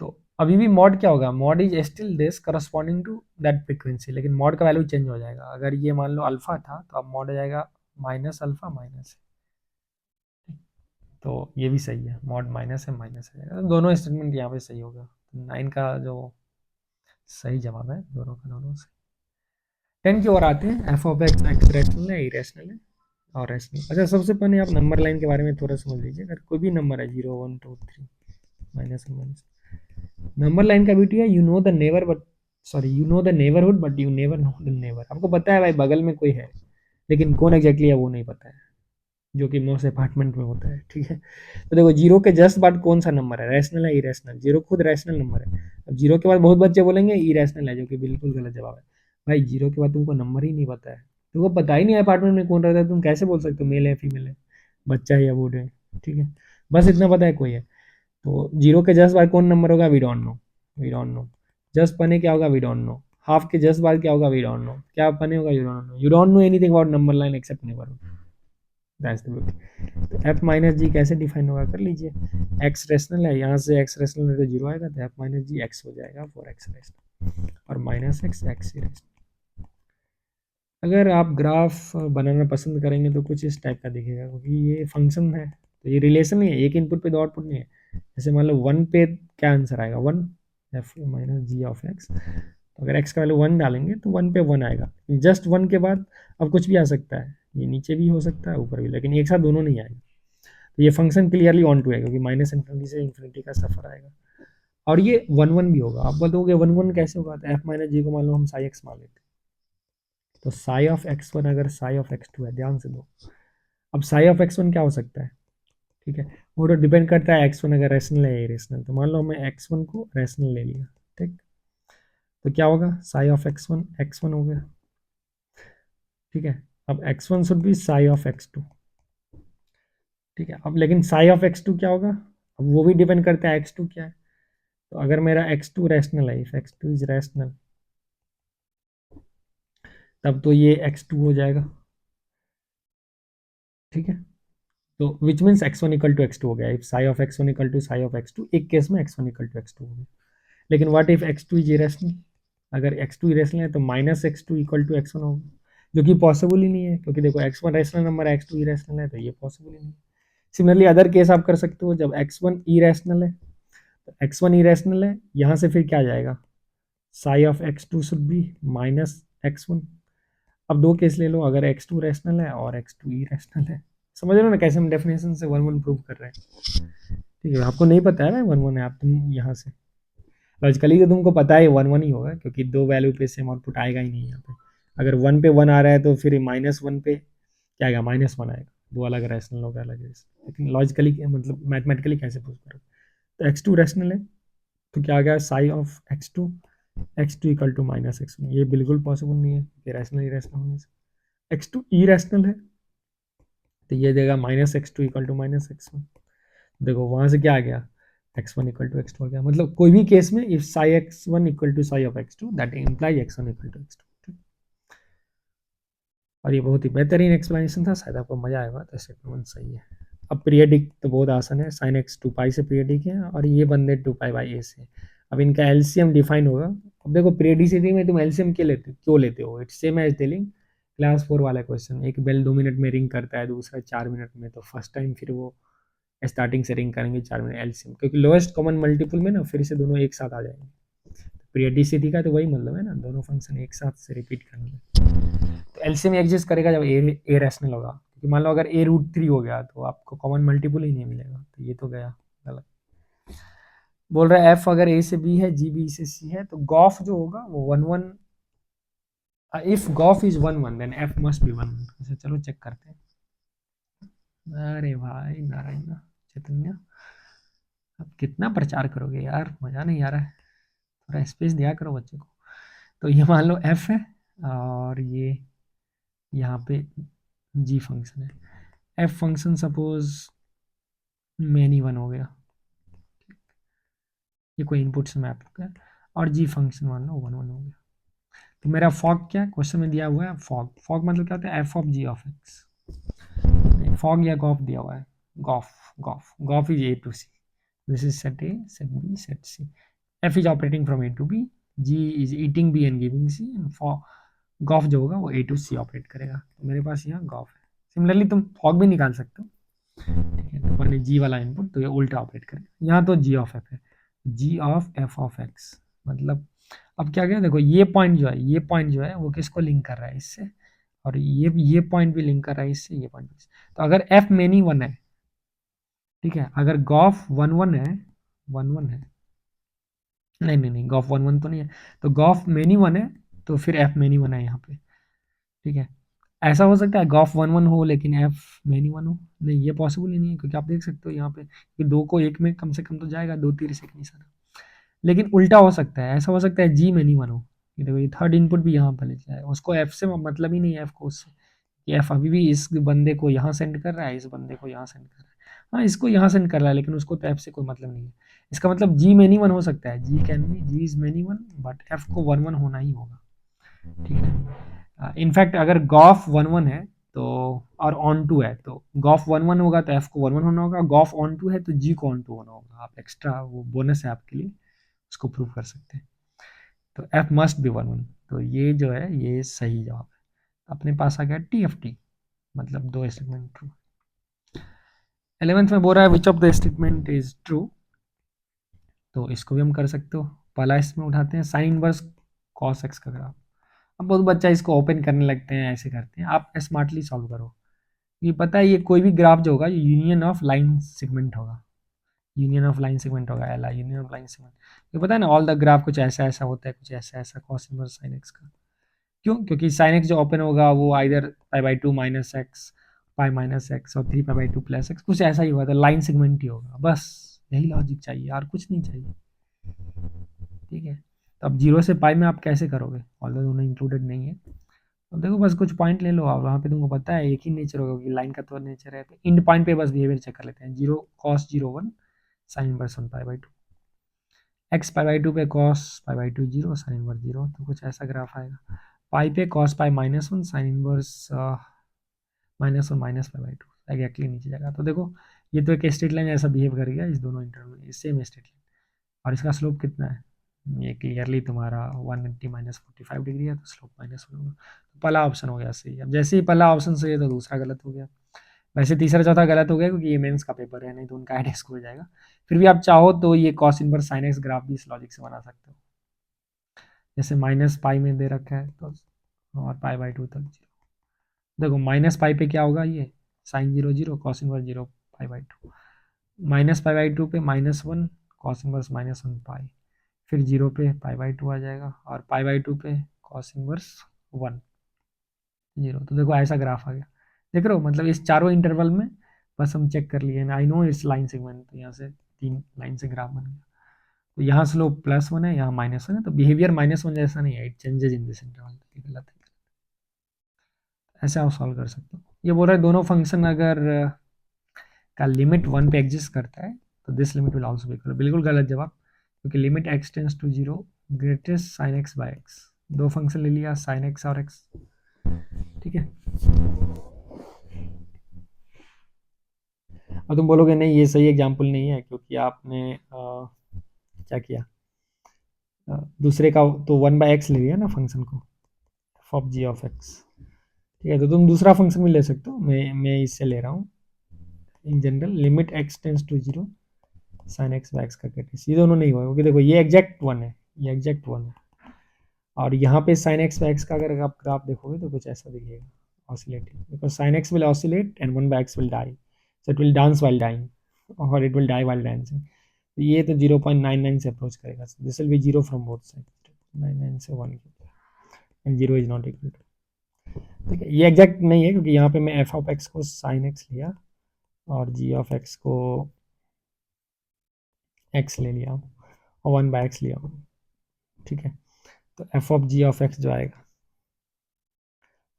तो अभी भी मॉड क्या होगा, mod is still this corresponding to that frequency, लेकिन मॉड का वैल्यू चेंज हो जाएगा। अगर ये मान लो अल्फा था तो अब मॉड हो जाएगा माइनस अल्फा माइनस, तो ये भी सही है, मॉड माइनस है माइनस है, तो दोनों स्टेटमेंट यहाँ पे सही होगा। 9 का जो सही जवाब है दोनों का दोनों से। 10 की ओर आते हैं, F of x x rational है इरेशनल है और रैशनल। अच्छा सबसे पहले आप नंबर लाइन के बारे में थोड़ा समझ लीजिए। अगर कोई भी नंबर है 0 1 2 3 माइनस माइनस, नंबर लाइन का ब्यूटी है, you know the neighbour but sorry you know the neighbourhood but you never know the neighbour. आपको पता है भाई बगल में कोई है, लेकिन कौन एग्जैक्टली है वो नहीं पता है, जो कि मोस्ट अपार्टमेंट में होता है, ठीक है। तो देखो जीरो के जस्ट बाद कौन सा नंबर है, रैशनल है इरेशनल, जीरो खुद रैशनल नंबर है। अब जीरो के बाद बहुत बच्चे बोलेंगे इरेशनल है, जो कि बिल्कुल गलत जवाब है। भाई जीरो के बाद तुमको नंबर ही नहीं पता है, तुमको पता ही नहीं है अपार्टमेंट में कौन रहता है, तुम कैसे बोल सकते हो मेल है फीमेल है, बच्चा है या बूढ़ है, ठीक है। बस इतना पता है कोई है। तो जीरो के जस्ट बाद कौन नंबर होगा, we don't know, we don't know. Just पने क्या होगा, वी डोंट नो। हाफ के जस्ट बाद क्या होगा, वी डोंट नो। क्या पने होगा, you don't know anything about number line except neighbour, that's the beauty. तो एफ माइनस जी कैसे डिफाइन होगा कर लीजिए, एक्स रेशनल है, यहाँ से एक्स रेशनल है तो जीरो आएगा, तो एफ माइनस जी एक्स हो जाएगा फॉर एक्स रेशनल, और माइनस एक्स एक्स ही रेशनल। अगर आप ग्राफ बनाना पसंद करेंगे तो कुछ इस टाइप का दिखेगा, क्योंकि ये फंक्शन है तो ये रिलेशन नहीं है, एक इनपुट पे दो आउटपुट नहीं है। जैसे मान लो वन पे क्या आंसर आएगा, one, F minus G of X. तो अगर एक्स का वैल्यू वन डालेंगे तो वन पे वन आएगा, जस्ट वन के बाद अब कुछ भी आ सकता है, ये नीचे भी हो सकता है ऊपर भी, लेकिन एक साथ दोनों नहीं आएगा। तो ये फंक्शन क्लियरली ऑन टू है, क्योंकि माइनस इन्फिनिटी से इन्फिनिटी का सफर आएगा। और ये वन वन भी होगा। आप बताओगे वन वन कैसे होगा, तो एफ माइनस जी को मान लो हम साई एक्स मान लेते हैं, तो साई ऑफ एक्स वन अगर साई ऑफ एक्स टू है, ध्यान से दो। अब साई ऑफ एक्स वन क्या हो सकता है, ठीक है, वो तो डिपेंड करता है एक्स वन अगर रैशनल है या इरेशनल। तो मान लो हमने एक्स वन को रैशनल ले लिया, ठीक, तो क्या होगा, साई ऑफ एक्स वन हो गया, ठीक है। अब X one should be psi of x two, ठीक है। अब लेकिन साई ऑफ एक्स टू क्या होगा, अब वो भी डिपेंड करता है एक्स टू क्या है। तो अगर मेरा एक्स टू रैशनल है, if X two is rational, तब तो ये एक्स टू हो जाएगा, ठीक है। तो which means X one equal to x two हो गया, if psi of X one equal to psi of x two, एक केस में X one equal to x two हो गया। लेकिन what if X two is irrational, अगर एक्स टू इरेशनल है तो minus x two equal to X one होगा, जो कि पॉसिबल ही नहीं है, क्योंकि देखो एक्स वन रैशनल नंबर है, एक्स टू इरेशनल है, तो ये पॉसिबल ही नहीं है। सिमिलरली अदर केस आप कर सकते हो, जब एक्स वन इरेशनल है, तो एक्स वन इरेशनल है, यहाँ से फिर क्या आ जाएगा, psi of x two should be minus x one. अब दो केस ले लो, अगर एक्स टू रैशनल है और एक्स टू इरेशनल है, समझ रहे हो ना कैसे हम डेफिनेशन से वन वन प्रूव कर रहे हैं, ठीक है। आपको नहीं पता है भाई वन वन है, आप तुम यहाँ से लॉजिकली तो तुमको पता है वन वन ही होगा, क्योंकि दो वैल्यू पे सेम आउटपुट आएगा ही नहीं यहाँ पे। अगर वन पे वन आ रहा है तो फिर माइनस वन पे क्या आएगा, माइनस वन आएगा, दो अलग रैशनल होगा अलग है। लेकिन लॉजिकली मतलब मैथमेटिकली कैसे प्रूव करोगे, तो एक्स टू रैशनल है, तो क्या आ गया, psi of x two equal to minus x one, ये बिल्कुल पॉसिबल नहीं है कि रैशनल ही रैशनल होने से। एक्स टू ई रैशनल है, तो ये देगा minus x two equal to minus x one. देखो वहां से क्या आ गया, x one equal to x two आ गया। मतलब कोई भी केस में if psi x one equal to psi of x two, that imply x one equal to x two. और ये बहुत ही बेहतरीन एक्सप्लेनेशन था, शायद आपको मजा आएगा, तो स्टेटमेंट सही है। अब पीरियडिक तो बहुत आसान है, साइन एक्स टू पाई से पीरियडिक है, और ये बंदे टू पाई बाई ए से। अब इनका एलसीएम डिफाइन होगा। अब देखो पीरियडिसिटी में तुम एलसीएम क्यों लेते हो, it's same as telling class 4 वाला क्वेश्चन, एक बेल 2 मिनट में रिंग करता है, दूसरा 4 मिनट में, तो फर्स्ट टाइम फिर वो स्टार्टिंग से रिंग करेंगे 4 मिनट एलसीएम, क्योंकि लोएस्ट कॉमन मल्टीपल में ना फिर से दोनों एक साथ आ जाएंगे। पीरियडिसिटी का तो वही मतलब है ना, दोनों फंक्शन एक साथ से रिपीट करना। तो एलसीएम एग्जिस्ट करेगा जब ए रैशनल होगा, क्योंकि मान लो अगर ए रूट थ्री हो गया तो आपको कॉमन मल्टीपल ही नहीं मिलेगा, तो ये तो गया गलत। बोल रहा है एफ अगर ए से बी है, जी बी से सी है, तो गॉफ जो होगा वो one one, if gof is one one then F must be one. चलो चेक करते हैं। अरे भाई नारायण चैतन्य, अब कितना प्रचार करोगे यार, मजा नहीं आ रहा है, थोड़ा स्पेस दिया करो बच्चे को। तो ये मान लो एफ है, और ये यहाँ पे जी फंक्शन है, F function suppose many one हो गया, ये कोई इनपुट से मैप हो गया। और जी फंक्शन मान लो 1 1 हो गया। तो मेरा फॉग क्या है, क्वेश्चन में दिया हुआ है फॉग। फॉग मतलब क्या होता है, F of G of X. Fog या गॉफ दिया हुआ है, gof gof is A to C, this is set A set B set C, F is operating from A to B, ji is eating B and giving C, and for gof जो होगा वो ए टू सी ऑपरेट करेगा। तो मेरे पास यहाँ गॉफ है। सिमिलरली तुम फॉग भी निकाल सकते हो, ठीक है। तो पहले जी वाला इनपुट, तो ये उल्टा ऑपरेट करेगा। यहाँ तो जी ऑफ एफ है, जी ऑफ एफ ऑफ एक्स, मतलब अब क्या गया देखो, ये पॉइंट जो है, ये पॉइंट जो है वो किसको लिंक कर रहा है, इससे, और ये पॉइंट भी लिंक कर रहा है इससे, ये पॉइंट भी। तो अगर एफ मेनी वन है, ठीक है, अगर गॉफ वन वन है, वन वन है, नहीं नहीं नहीं, गॉफ वन वन तो नहीं है, तो गॉफ मेनी वन है, तो फिर एफ मेनी वन है यहाँ पे, ठीक है। ऐसा हो सकता है गॉफ वन वन हो लेकिन एफ मेनी वन हो, नहीं ये पॉसिबल ही नहीं है, क्योंकि आप देख सकते हो यहाँ पे कि दो को एक में कम से कम तो जाएगा, दो तीर से नहीं सारा। लेकिन उल्टा हो सकता है, ऐसा हो सकता है जी मेनी वन हो, ये देखो ये थर्ड इनपुट भी यहाँ पर ले जाए, उसको एफ से मतलब ही नहीं है, एफ को उससे, कि एफ अभी भी इस बंदे को यहाँ सेंड कर रहा है, इस बंदे को यहाँ सेंड कर रहा है, हाँ इसको यहाँ सेंड कर रहा है, लेकिन उसको तो एफ से कोई मतलब नहीं है। इसका मतलब जी मेनी वन हो सकता है, g can be, ji is many one, but f को वन वन होना ही होगा, ठीक है। इनफैक्ट अगर गॉफ वन वन है तो, और ऑन टू है, तो गॉफ वन वन होगा तो एफ को वन वन होना होगा, गॉफ ऑन टू है तो जी को ऑन टू होना होगा। आप एक्स्ट्रा वो बोनस है आपके लिए, उसको प्रूव कर सकते हैं। तो F must be one one, तो ये जो है ये सही जवाब है। अपने पास आ गया टी एफ टी, मतलब दो स्टेटमेंट ट्रू। 11th में बोल रहा है विच of the statement is true, तो इसको भी हम कर सकते हो। पहला इसमें उठाते हैं साइन इनवर्स कॉस एक्स का ग्राफ। अब बहुत बच्चा इसको ओपन करने लगते हैं, ऐसे करते हैं, आप स्मार्टली सॉल्व करो। ये पता है ये कोई भी ग्राफ जो होगा ये यूनियन ऑफ लाइन सेगमेंट होगा, यूनियन ऑफ लाइन सेगमेंट होगा, L I union of line segment. ये पता है ना, ऑल द ग्राफ कुछ ऐसा ऐसा होता है, कुछ ऐसा ऐसा कॉस इनवर्स साइन एक्स का। क्यों, क्योंकि साइन एक्स जो ओपन होगा वो either pi by two minus x, pi minus x, और three pi by two plus x, कुछ ऐसा ही होगा, तो लाइन सेगमेंट ही होगा, बस यही लॉजिक चाहिए, और कुछ नहीं चाहिए, ठीक है। तो अब जीरो से पाई में आप कैसे करोगे, ऑल्दो दोनों इंक्लूडेड नहीं है, तो देखो बस कुछ पॉइंट ले लो आप, वहाँ पे तुमको पता है एक ही नेचर होगा कि लाइन का तो नेचर है, तो इंड पॉइंट पे बस बिहेवियर चेक कर लेते हैं। Zero cos zero one, sine inverse one pi by two, x pi by two पे cos pi by two zero, sine inverse zero, तो कुछ ऐसा ग्राफ आएगा। पाई पे cos pi minus one, sine inverse minus one minus pi by two, exactly नीचे जाएगा। तो देखो ये तो एक स्ट्रेट लाइन ऐसा बिहेव कर गया इस दोनों इंटरवल में, सेम स्ट्रेट लाइन, और इसका स्लोप कितना है, ये क्लियरली तुम्हारा 180 माइनस 45 डिग्री है, तो स्लोप माइनस वन होगा। तो पहला ऑप्शन हो गया सही। अब जैसे ही पहला ऑप्शन सही है तो दूसरा गलत हो गया, वैसे तीसरा चौथा गलत हो गया क्योंकि ये मेंस का पेपर है, नहीं तो उनका एड स्कोर हो जाएगा। फिर भी आप चाहो तो ये cos inverse sine x graph भी इस लॉजिक से बना सकते हो, जैसे माइनस पाई में दे रखा है तो, और पाई बाई टू तक जीरो। देखो माइनस पाई पे क्या होगा, ये sine zero zero, cos inverse zero pi by two, minus pi by two पे minus one, cos inverse minus one pi, फिर जीरो पे पाई बाई टू आ जाएगा, और पाई बाई टू पे कॉस इनवर्स वन जीरो। तो देखो ऐसा ग्राफ आ गया, देख रहे हो, मतलब इस चारों इंटरवल में बस हम चेक कर लिए, I know it's line segment, तो यहाँ से तीन लाइन से ग्राफ बन गया। तो यहाँ स्लोप प्लस वन है, यहाँ माइनस वन है, तो बिहेवियर माइनस वन जैसा नहीं है, it changes in this interval, गलत है। ऐसे आप सॉल्व कर सकते हो। ये बोल रहा है दोनों फंक्शन अगर का लिमिट वन पे एग्जिस्ट करता है तो this limit will also be equal, बिल्कुल गलत जवाब, क्योंकि limit X tends to zero greatest sine X by X, दो फंक्शन ले लिया साइन एक्स और एक्स, ठीक है। और तुम बोलोगे नहीं ये सही एग्जाम्पल नहीं है, क्योंकि आपने क्या किया, दूसरे का तो वन बाय एक्स ले लिया ना फंक्शन को, F of G of x, ठीक है। तो तुम दूसरा फंक्शन भी ले सकते हो, मैं इससे ले रहा हूँ in general, limit X tends to zero sine X by X का कैटेस, ये दोनों नहीं हुआ, क्योंकि देखो ये एग्जैक्ट वन है, ये एग्जैक्ट वन है, और यहाँ पे साइन एक्स बाय एक्स का अगर आप ग्राफ देखोगे तो कुछ ऐसा दिखेगा, oscillating, because sine x will oscillate and one by x will die, so it will dance while dying, और it will die while dancing. तो ये तो 0.99 से अप्रोच करेगा, this will be zero from both side, 99 से 1 and zero is not equal to, ठीक है। ये एग्जैक्ट नहीं है क्योंकि यहाँ पे मैं एफ ऑफ एक्स को साइन एक्स लिया और जी ऑफ एक्स को एक्स ले लिया हूँ और वन बाय एक्स लिया हूँ, ठीक है। तो F of G of x जो आएगा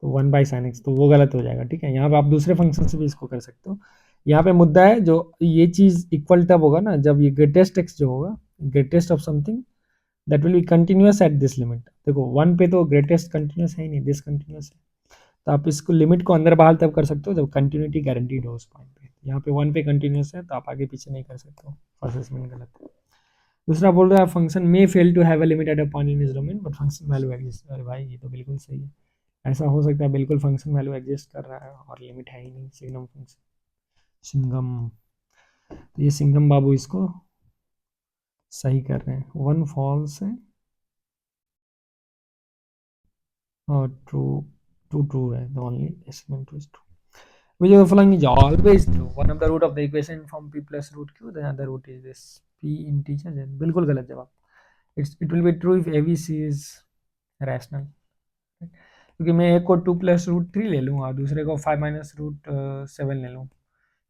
तो वन बाई साइन एक्स, तो वो गलत हो जाएगा, ठीक है। यहाँ पे आप दूसरे फंक्शन से भी इसको कर सकते हो। यहाँ पे मुद्दा है जो ये चीज़ इक्वल तब होगा ना जब ये ग्रेटेस्ट एक्स जो होगा, greatest of something that will be continuous at this limit. देखो 1 पे तो ग्रेटेस्ट कंटिन्यूअस है ही नहीं, डिसकंटिन्यूअस है। तो आप इसको लिमिट को अंदर बाहर तब कर सकते हो जब कंटिन्यूटी गारंटीड हो उस पॉइंट पे। यहाँ पे 1 पे कंटिन्यूअस है तो आप आगे पीछे नहीं कर सकते हो, फर्स्ट स्टेटमेंट गलत है। दूसरा बोल रहा है function may fail to have a limit at a point in is domain but function value exist. अरे भाई ये तो बिल्कुल सही है, ऐसा हो सकता है बिल्कुल फंक्शन वैल्यू एग्जिस्ट कर रहा है और लिमिट है ही नहीं। सिग्नम फंक्शन सिंगम, तो ये सिंगम बाबू इसको सही कर रहे हैं, 1 फॉल्स है और ट्रू, ट्रू है, the only statement is true which of the following is always true, one of the root of the equation from p plus root q, the other root is this p integer है, बिल्कुल गलत जवाब। it will be true if abc is rational, क्योंकि मैं एक को 2 प्लस रूट 3 ले लूँ और दूसरे को 5 माइनस रूट 7 ले लूँ,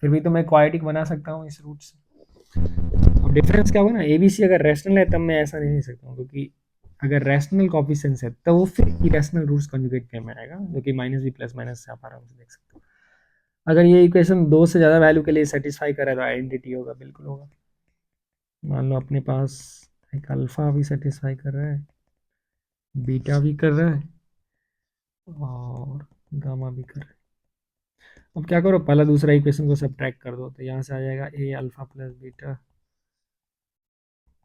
फिर भी तो मैं क्वाड्रेटिक बना सकता हूँ इस रूट से। अब डिफरेंस क्या होगा ना, एबीसी अगर रैशनल है तब मैं ऐसा नहीं ले सकता हूँ, क्योंकि अगर रैशनल कोएफिशिएंट्स है तो वो फिर इरेशनल रूट्स कॉन्जुगेट में आएगा, जो कि माइनस बी प्लस माइनस से आप आराम से देख सकते हो। अगर ये इक्वेशन 2 से ज़्यादा वैल्यू के लिए सेटिस्फाई कर रहा है तो आइडेंटिटी होगा, बिल्कुल होगा। मान लो अपने पास एक अल्फा भी सेटिस्फाई कर रहा है, बीटा भी कर रहा है और गामा भी कर रहा है। अब क्या करो, पहला दूसरा इक्वेशन को सब्ट्रैक्ट कर दो, तो यहाँ से आ जाएगा a alpha plus beta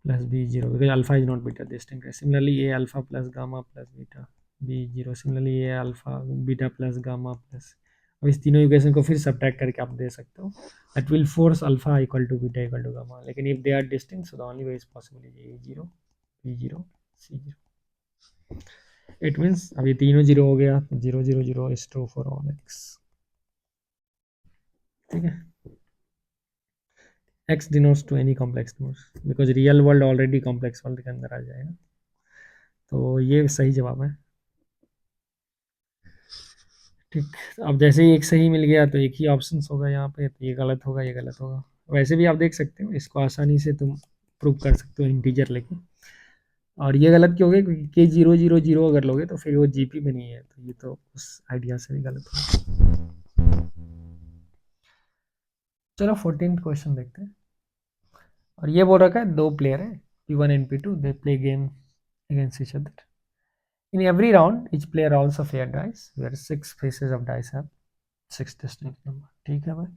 plus b zero, because alpha is not beta distinct है। Similarly a alpha plus gamma plus beta b zero, similarly a alpha beta plus gamma plus. अब इस तीनों इक्वेशन को फिर सब्ट्रैक्ट करके आप दे सकते हो, that will force alpha equal to beta equal to gamma, लेकिन if they are distinct so the only way is possible is a zero b zero c zero. It means अब ये तीनों जीरो हो गया, zero zero zero is true for all x. ठीक है, x denotes to any complex numbers because real world already complex world के अंदर आ जाएगा, तो ये सही जवाब है। ठीक, अब जैसे ही एक सही मिल गया तो एक ही ऑप्शन होगा यहाँ पे, तो ये गलत होगा, ये गलत होगा। वैसे भी आप देख सकते हो इसको आसानी से तुम प्रूव कर सकते हो इंटीजर लेके। और ये गलत क्यों हो गया, क्योंकि के जीरो जीरो जीरो अगर लोगे तो फिर वो जीपी में नहीं है, तो ये तो उस आइडिया से भी गलत होगा। चलो 14th क्वेश्चन देखते हैं। और ये बोल रखा है दो प्लेयर है P1 and P2, they play game against each other. In every round, each player also fair dice, where 6 faces of dice have 6 distinct number. ठीक है भाई,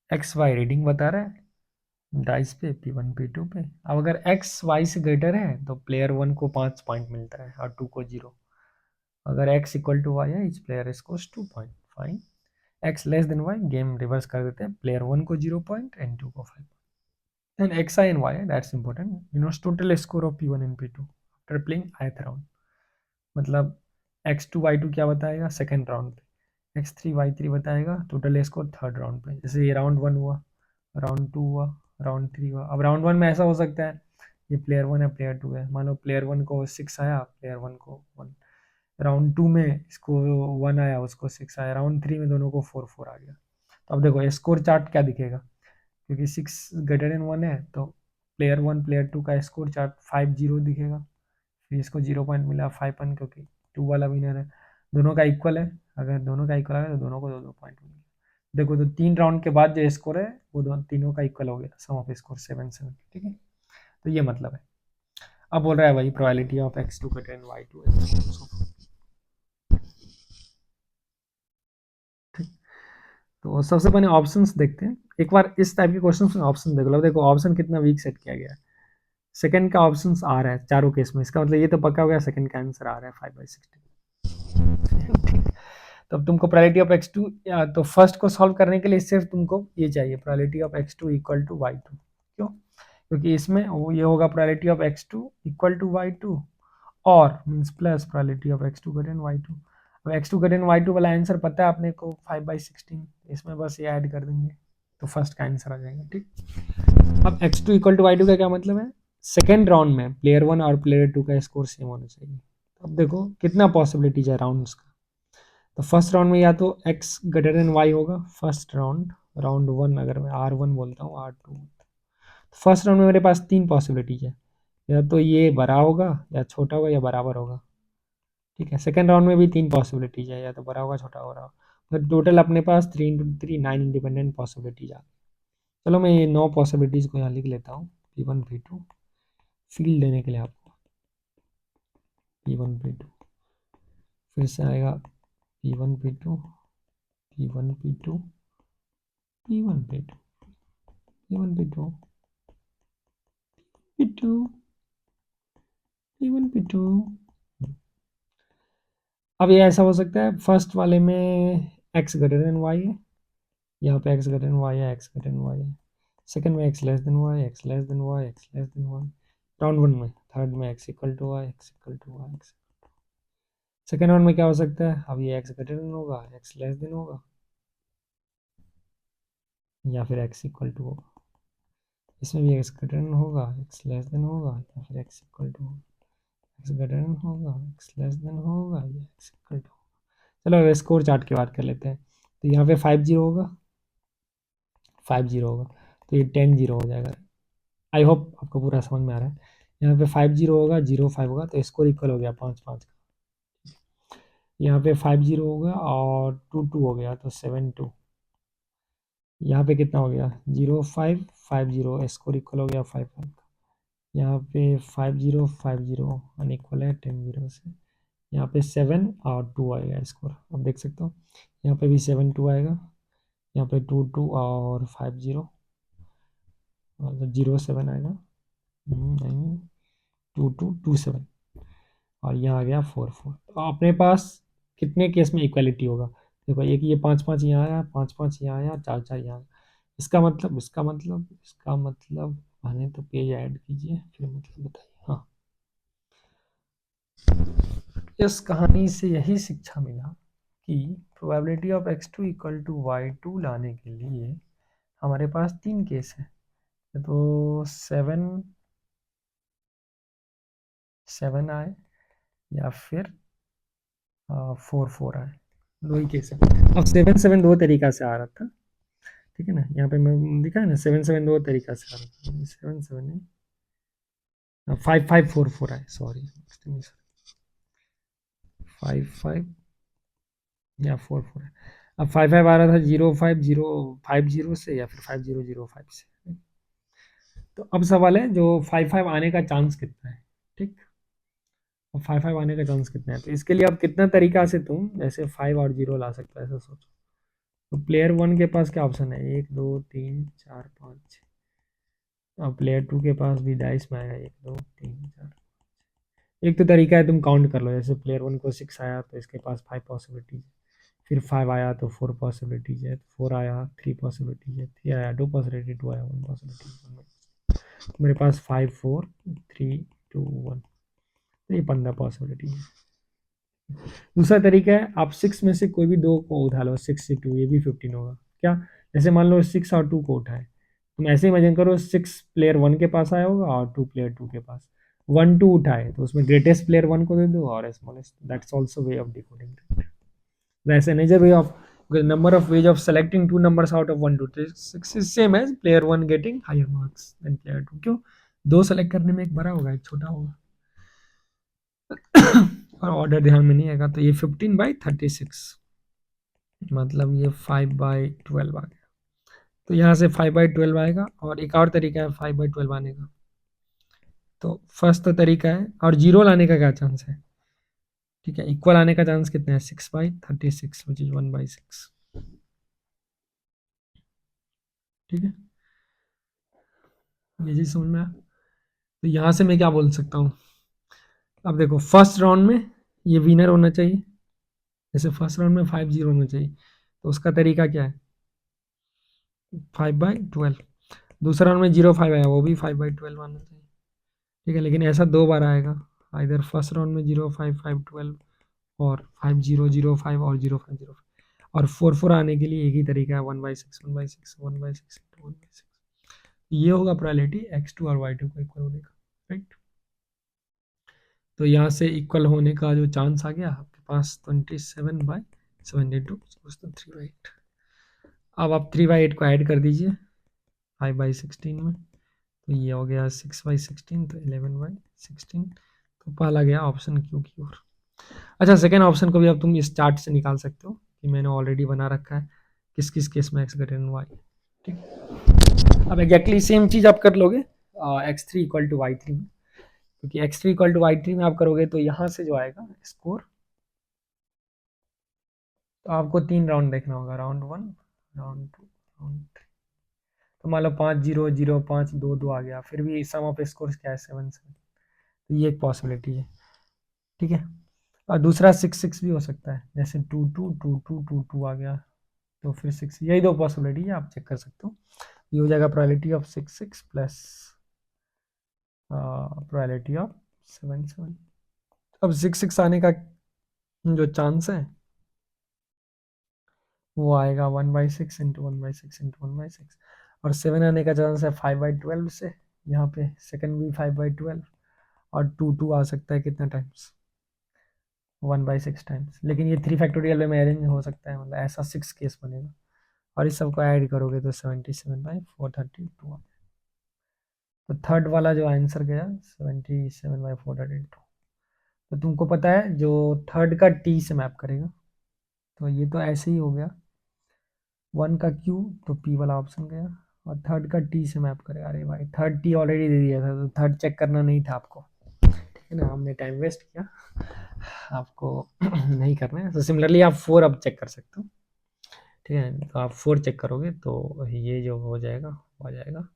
एक्स वाई रीडिंग बता रहा है डाइस पे P1 P2 पे। अब अगर एक्स वाई से ग्रेटर है तो प्लेयर 1 को 5 पॉइंट मिलता है और 2 को 0। अगर एक्स इक्वल टू वाई है, each player scores 2 point. Fine, X less than Y, game reverse कर देते हैं, प्लेयर 1 को 0 पॉइंट एंड 2 को 5। And xi and yi, that's important, denotes total score of P1 and P2 after playing ith round। मतलब x2 y2 क्या बताएगा सेकेंड राउंड पे, x3 y3 बताएगा टोटल स्कोर थर्ड राउंड पे। जैसे ये राउंड 1 हुआ, राउंड 2 हुआ, राउंड 3 हुआ। अब राउंड 1 में ऐसा हो सकता है, ये प्लेयर 1 है प्लेयर 2 है, मान लो प्लेयर 1 को 6 आया, प्लेयर 1 को 1। राउंड 2 में इसको 1 आया, उसको 6 आया, राउंड 3 में दोनों को 4 4 आ गया। तो अब देखो स्कोर चार्ट क्या दिखेगा, क्योंकि 6 ग्रेटर देन 1 है तो प्लेयर 1 प्लेयर 2 का स्कोर चार्ट 5-0 दिखेगा। फिर इसको 0 पॉइंट मिला, 5 पॉइंट, क्योंकि 2 वाला विनर है। दोनों का इक्वल है, अगर दोनों का इक्वल है तो दोनों को 2-2 पॉइंट मिलेगा। देखो तो 3 राउंड के बाद जो स्कोर है वो तीनों का इक्वल हो गया, सम ऑफ स्कोर 7-7। ठीक है, तो ये मतलब है। अब बोल रहा है भाई probability of x2 greater than y2 है। ठीक, तो सबसे पहले ऑप्शंस देखते हैं एक बार, इस टाइप के क्वेश्चन में ऑप्शन देख लो। देखो ऑप्शन कितना वीक सेट किया गया है, सेकंड का ऑप्शन आ रहा है चारों केस में, इसका मतलब ये तो पक्का हो गया सेकंड का आंसर आ रहा है 5/16। तो अब तुमको प्रोबेबिलिटी ऑफ x2, तो फर्स्ट को सॉल्व करने के लिए सिर्फ तुमको ये चाहिए probability of x2 equal to y2। क्यों, क्योंकि इसमें वो ये होगा probability of x2 equal to y2 और means plus probability of x2 greater than y2। अब x2 ग्रेटर देन y2 वाला आंसर पता है आपने को 5/16, इसमें बस ये ऐड कर देंगे तो फर्स्ट का आंसर आ जाएगा। ठीक, अब x2 इक्वल टू y2 का क्या मतलब है, सेकेंड राउंड में प्लेयर 1 और प्लेयर 2 का स्कोर सेम होना चाहिए। अब देखो कितना पॉसिबिलिटीज है राउंड्स का, तो फर्स्ट राउंड में या तो x ग्रेटर देन y होगा फर्स्ट राउंड, राउंड 1 अगर मैं R1 बोलता हूँ, R2। फर्स्ट राउंड में मेरे पास 3 पॉसिबिलिटीज है, या तो ये बड़ा होगा या छोटा होगा या बराबर होगा। ठीक है, सेकेंड राउंड में भी 3 पॉसिबिलिटीज है, या तो बड़ा होगा छोटा होगा। तो टोटल अपने पास 3 × 3 9 इंडिपेंडेंट पॉसिबिलिटीज आ गई। चलो मैं ये 9 पॉसिबिलिटीज को यहाँ लिख लेता हूँ, P1 P2। फील्ड देने के लिए आपको P1 P2, फिर से आएगा P1 P2 P1 P2 P1 P2 P1 P2 P2 P1 P2। अब ये ऐसा हो सकता है फर्स्ट वाले में x ग्रेटर देन y है, यहाँ पे x ग्रेटर देन y है, x ग्रेटर देन y है। सेकंड में x less than y, x less than y, x less than y। Round one में थर्ड में x equal to y, x equal to y। Second round में क्या हो सकता है, अब ये x ग्रेटर देन होगा, x लेस देन होगा, या फिर x इक्वल टू होगा। इसमें भी x ग्रेटर देन होगा, x लेस देन होगा, या फिर x इक्वल टू होगा, x ग्रेटर देन होगा, x लेस देन होगा, या x इक्वल टू होगा। चलो स्कोर चार्ट की बात कर लेते हैं। तो यहाँ पे 5-0 होगा, 5-0 होगा, तो ये 10-0 हो जाएगा। आई होप आपको पूरा समझ में आ रहा है। यहाँ पे 5-0 होगा, 0-5 होगा, तो स्कोर इक्वल हो गया 5-5 का। यहाँ पे 5-0 होगा और 2-2 हो गया, तो 7-2। यहाँ पे कितना हो गया, 0-5 5-0, स्कोर इक्वल हो गया 5-5 का। यहाँ पे 5-0 अनइक्वल है 10-0 से। यहाँ पे 7 और 2 आएगा स्कोर, अब देख सकते हो। यहाँ पे भी 7-2 आएगा, यहाँ पे 2-2 और 5-0, मतलब 0-7 आएगा, नहीं 2-2-2-7, और यहाँ आ गया 4-4। तो अपने पास कितने केस में इक्वालिटी होगा, देखो एक ये 5-5 यहाँ आया, 5-5 यहाँ आया, 4-4 यहाँ आया। इसका मतलब आने तो पेज ऐड कीजिए, फिर मतलब बताइए। हाँ, इस कहानी से यही शिक्षा मिला कि probability of x2 equal to y2 लाने के लिए हमारे पास 3 केस है। तो 7 आए या फिर 4-4 आए, दो ही केस है। अब 7-7 दो तरीका से आ रहा था, ठीक है ना, यहाँ पे मैं दिखा है ना 7-7 दो तरीका से आ रहा था, 7-7 नहीं 5-5-4-4 आए, सॉरी 5-5 या 4-4 है। अब 5-5 आ रहा था 0-5-0-5-0 से या फिर 5-0-0-5 से। तो अब सवाल है जो 5-5 आने का चांस कितना है, ठीक। अब 5-5 आने का चांस कितना है, तो इसके लिए अब कितना तरीका से तुम जैसे 5 और 0 ला सकते हो, ऐसा सोचो। तो प्लेयर 1 के पास क्या ऑप्शन है, 1 2 3 4 5 6। अब प्लेयर 2 के पास भी डाइस में आएगा 1 2 3 4। एक तो तरीका है तुम काउंट कर लो, जैसे प्लेयर 1 को 6 आया तो इसके पास 5 पॉसिबिलिटीज, फिर 5 आया तो 4 पॉसिबिलिटीज है, 4 आया 3 पॉसिबिलिटीज है, 3 आया 2 पॉसिबिलिटी, 2 आया 1 पॉसिबिलिटी। तो मेरे पास 5 4 3 2 1, तो ये 15 पॉसिबिलिटी है। दूसरा तरीका है आप 6 में से कोई भी दो को उठा लो, 6 से 2, ये भी 15 होगा। क्या, जैसे मान लो 6 और 2 को उठाए, तुम ऐसे इमेजिन करो 6 प्लेयर 1 के पास आया होगा और 2 प्लेयर 2 के पास। 1 2 उठाए तो उसमें ग्रेटेस्ट प्लेयर 1 को दे दो और smallest, that's also way of decoding. There's another way of the number of ways of selecting two numbers out of 1 to 6 is same as player 1 getting higher marks than player 2। क्यों, दो सेलेक्ट करने में एक बड़ा होगा एक छोटा होगा, और ऑर्डर ध्यान में नहीं आएगा। तो ये 15/36, मतलब ये 5/12 आ गया। तो यहाँ से 5/12 आएगा, और एक और तरीका है 5/12 आने का। तो फर्स्ट तो तरीका है, और जीरो लाने का क्या चांस है, ठीक है, इक्वल आने का चांस कितना है, 6/36 विच इज 1/6, ठीक है, ये चीज समझ में आया। तो यहाँ से मैं क्या बोल सकता हूँ, अब देखो फर्स्ट राउंड में ये विनर होना चाहिए, जैसे फर्स्ट राउंड में 5-0 होना चाहिए, तो उसका तरीका क्या है, 5/12। दूसरा राउंड में 0-5 आया, वो भी 5/12 आना चाहिए, ठीक है, लेकिन ऐसा दो बार आएगा, इधर फर्स्ट राउंड में 0-5 5-12 और 5-0-0-5 और 0-5-0-5, और 4-4 आने के लिए एक ही तरीका है, 1/6 1/6 1/6 1/6। ये होगा प्रोबेबिलिटी x2 और y2 को इक्वल होने का, राइट। तो यहाँ से इक्वल होने का जो चांस आ गया आपके पास 27/72, 3/8। अब आप 3/8 को ऐड कर दीजिए 5/16 में, तो ये हो गया 6/16, तो 11/16। तो पहला गया ऑप्शन क्यू की ओर। अच्छा, सेकेंड ऑप्शन को भी अब तुम इस चार्ट से निकाल सकते हो कि मैंने ऑलरेडी बना रखा है किस किस केस में x ग्रेटर देन y, ठीक। अब एग्जैक्टली सेम चीज आप कर लोगे x3 इक्वल टू y3 में। क्योंकि x3 इक्वल टू y3 में आप करोगे तो यहाँ से जो आएगा स्कोर, तो आपको 3 राउंड देखना होगा, राउंड 1, राउंड 2, राउंड 3। तो मान लो 5-0-0, 5-2-2 आ गया, फिर भी सम ऑफ स्कोर्स क्या है 7-7। तो ये एक पॉसिबिलिटी है, ठीक है। और दूसरा 6-6 भी हो सकता है, जैसे 2-2-2-2-2-2 आ गया, तो फिर 6, यही दो पॉसिबिलिटी है, आप चेक कर सकते हो। ये हो जाएगा probability of 6-6 plus probability of 7-7। अब 6-6 आने का जो चांस है वो आएगा 1/6 इंटू 1/6 इंटू 1/6, और 7 आने का चांस है 5/12 से, यहाँ पे सेकंड भी 5/12, और 2 आ सकता है कितना टाइम्स, 1/6 टाइम्स। लेकिन ये 3 फैक्टोरियल में अरेंज हो सकता है, मतलब ऐसा 6 केस बनेगा, और इस सबको ऐड करोगे तो 77/432। तो थर्ड वाला जो आंसर गया 77/432। तो तुमको पता है जो थर्ड का टी से मैप करेगा, तो ये तो ऐसे ही हो गया, 1 का क्यू, तो पी वाला ऑप्शन गया, और थर्ड का टी से मैप करेगा। अरे भाई थर्ड टी ऑलरेडी दे दिया था, तो थर्ड चेक करना नहीं था आपको, ठीक है ना, हमने टाइम वेस्ट किया, आपको नहीं करना है। तो सिमिलरली आप 4 अब चेक कर सकते हो, ठीक है। तो आप 4 चेक करोगे तो ये जो हो जाएगा वो आ जाएगा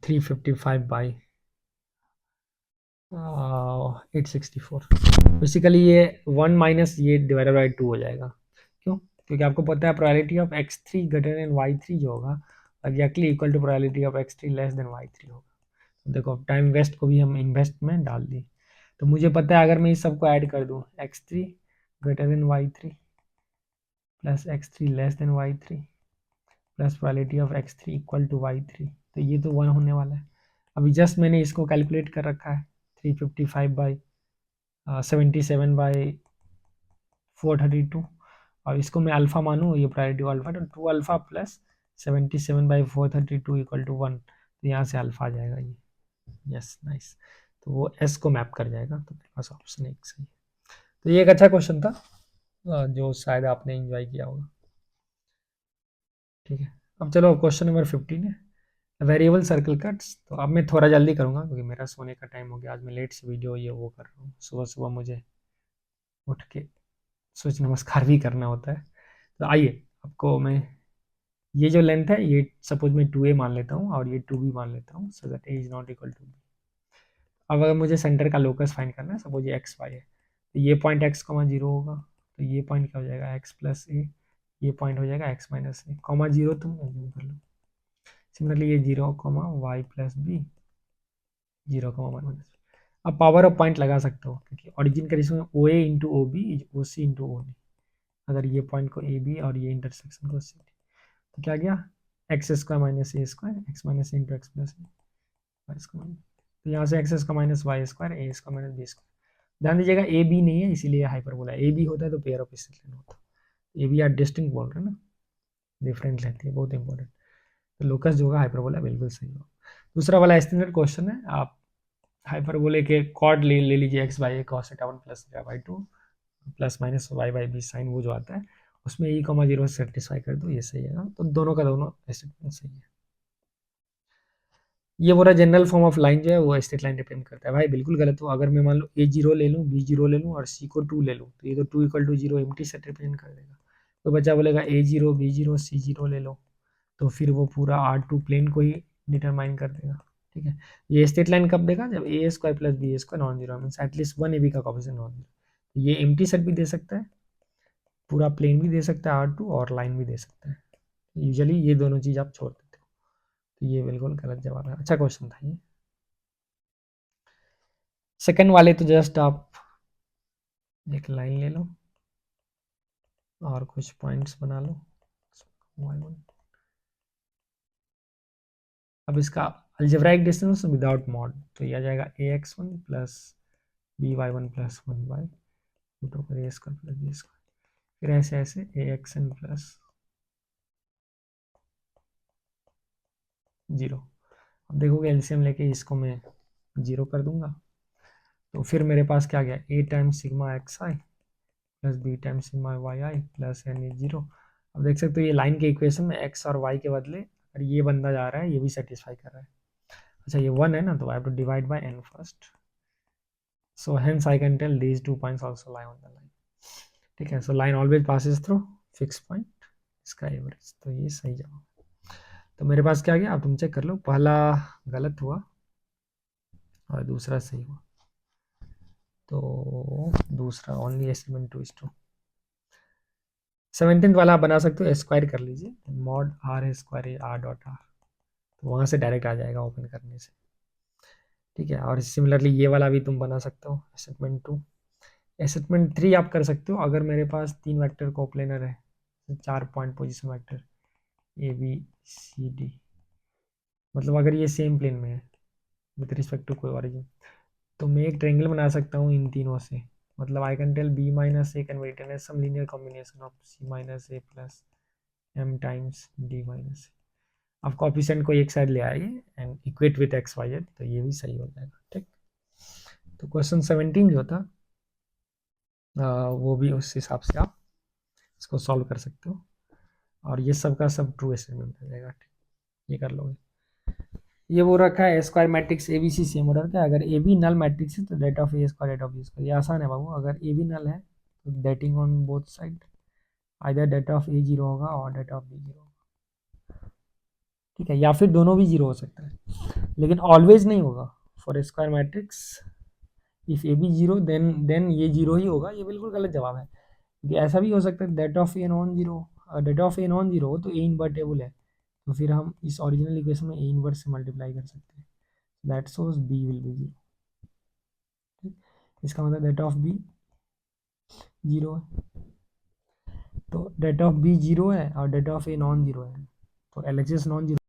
355/864। बेसिकली ये 1 माइनस ये डिवाइडेड बाई 2 हो जाएगा। क्यों? क्योंकि आपको पता है probability of x3 greater than y3 जो होगा exactly equal to probability of x3 less than y3 होगा। तो देखो टाइम वेस्ट को भी हम इन्वेस्ट में डाल दी। तो मुझे पता है अगर मैं इस सबको ऐड कर दूँ, x3 greater than y3 plus x3 less than y3 plus probability of x3 equal to y3, तो ये तो 1 होने वाला है। अभी जस्ट मैंने इसको कैलकुलेट कर रखा है, 355/77/432, और इसको मैं अल्फा मानूँ, ये प्रायोरिटी अल्फा, तो 2 अल्फा प्लस 77/432 इक्वल टू 1, तो यहाँ से अल्फा आ जाएगा ये। यस नाइस, तो वो एस को मैप कर जाएगा, तो मेरे पास ऑप्शन एक सही है। तो ये एक अच्छा क्वेश्चन था, जो शायद आपने एंजॉय किया होगा, ठीक है। अब चलो क्वेश्चन नंबर 15 है, वेरिएबल सर्कल कट्स। तो अब मैं थोड़ा जल्दी करूँगा क्योंकि मेरा सोने का टाइम हो गया, आज मैं लेट से वीडियो ये वो कर रहा हूँ, सुबह सुबह मुझे उठ के सूर्य नमस्कार भी करना होता है। तो आइए आपको मैं ये जो लेंथ है ये सपोज मैं 2a मान लेता हूँ और ये 2b मान लेता हूँ, so that a is not equal to b। अब अगर मुझे सेंटर का लोकस फाइंड करना है, सपोज ये एक्स वाई है, तो ये पॉइंट x, 0 होगा, तो ये पॉइंट क्या हो जाएगा x प्लस ए, ये पॉइंट हो जाएगा x माइनस ए, 0 तुम एज्यूम कर लो। सिमिलरली ये 0, y plus B, 0, y minus. अब पावर ऑफ पॉइंट लगा सकते हो क्योंकि ओरिजिन का relation O A into O B is O C into O B. अगर ये पॉइंट को ए बी और ये इंटरसेक्शन को सी, तो क्या गया x square minus a square, x minus a into x plus a, y square. तो यहाँ से x square minus y square, a square minus b square. ध्यान दीजिएगा ए बी नहीं है इसीलिए हाइपरबोला, ए बी होता है तो पेयर ऑफ स्ट्रेट लाइन होता है। ए बी आप डिस्टिंक्ट बोल रहे हैं ना, डिफरेंट लेंथ है, बहुत इंपॉर्टेंट। तो लोकस जो होगा हाइपरबोला बिल्कुल सही होगा। दूसरा वाला स्टैंडर्ड क्वेश्चन है, आप हाइपरबोले के कॉर्ड ले लीजिए, X by A cos theta 1 plus theta by 2 plus minus Y by B sine, वो जो आता है उसमें ई कॉमा 0 सेटिस्फाई कर दो, ये सही है ना। तो दोनों का दोनों स्टेटमेंट सही है। ये बोला जनरल फॉर्म ऑफ लाइन जो है वो स्ट्रेट लाइन रिप्रेजेंट करता है, भाई बिल्कुल गलत हो। अगर मैं मान लो a0 ले लूँ, b0 ले लूँ और c को 2 ले लूँ, तो ये तो 2 equal to 0 empty set represent कर देगा। तो बच्चा बोलेगा a0 b0 c0 ले लो, तो फिर वो पूरा R2 प्लेन को ही डिटरमाइन कर देगा, ठीक है। ये स्ट्रेट लाइन कब देगा, जब a square plus B square non zero, means at least 1 ab का कोफिशिएंट नॉन जीरो। ये एम्प्टी सेट भी दे सकता है, पूरा प्लेन भी दे सकता है R2, और लाइन भी दे सकता है। यूजुअली ये दोनों चीज़ आप छोड़ देते हो, तो ये बिल्कुल गलत जवाब है। अच्छा क्वेश्चन था ये। सेकंड वाले तो जस्ट आप एक लाइन ले लो और कुछ पॉइंट्स बना लो, अब इसका अलजेब्राइक डिस्टेंस विदाउट मॉड, तो ये आ जाएगा ax1 plus by1 plus 1 by root over A square plus B square, फिर ऐसे ऐसे axn प्लस 0। अब देखोगे एलसीएम लेके इसको मैं 0 कर दूंगा, तो फिर मेरे पास क्या गया, a times sigma X I plus B times sigma Y I plus N is 0। अब देख सकते हो ये लाइन के इक्वेशन में x और y के बदले अगर ये बंदा जा रहा है, ये भी सेटिस्फाई कर रहा है। अच्छा ये 1 है ना, तो I have to divide by n first, so hence I can tell these 2 points also lie on the line. ठीक है, so line always passes through fix point, इसका एवरेज, तो ये सही जवाब। तो मेरे पास क्या गया, अब तुम चेक कर लो, पहला गलत हुआ और दूसरा सही हुआ। तो दूसरा ओनली एस्टिमेट 2:2। 17th वाला आप बना सकते हो, स्क्वायर कर लीजिए, mod R square R dot R, तो वहाँ से डायरेक्ट आ जाएगा ओपन करने से। ठीक है, और सिमिलरली ये वाला भी तुम बना सकते हो, असेसमेंट 2। असेसमेंट 3 आप कर सकते हो अगर मेरे पास 3 वेक्टर कोप्लेनर है, 4 point position vector A B C D, मतलब अगर ये सेम प्लेन में है विथ रिस्पेक्ट टू कोई ओरिजिन, तो मैं एक ट्रायंगल बना सकता हूँ इन तीनों से। मतलब I can tell b minus a can be written as some linear combination of c minus a plus m times d minus a. आप कोएफिशिएंट को एक साइड ले आइए and equate with x y z, तो ये भी सही हो जाएगा। ठीक, तो क्वेश्चन 17 जो था वो भी उस हिसाब से आप इसको सॉल्व कर सकते हो, और ये सब का सब ट्रू स्टेटमेंट हो जाएगा। ठीक, ये कर लोगे। ये वो रखा है square matrix A B C same order का, अगर ए बी नल मैट्रिक्स है तो det of A square det of B square, ये आसान है बाबू। अगर ए बी नल है तो dating on both side, either det of A zero होगा और डेट ऑफ बी जीरो होगा। ठीक है, या फिर दोनों भी जीरो हो सकता है, लेकिन ऑलवेज नहीं होगा। For square matrix if A B zero then ये जीरो ही होगा, ये बिल्कुल गलत जवाब है, क्योंकि ऐसा भी हो सकता है det of A non zero, det of A non zero हो तो ए इनवर्टेबल है, तो फिर हम इस ओरिजिनल इक्वेशन में ए इनवर्स से मल्टीप्लाई कर सकते हैं, that shows B will be zero. ठीक, इसका मतलब डेट ऑफ बी जीरो है, तो डेट ऑफ बी जीरो है और det of A non zero है, तो L H S non zero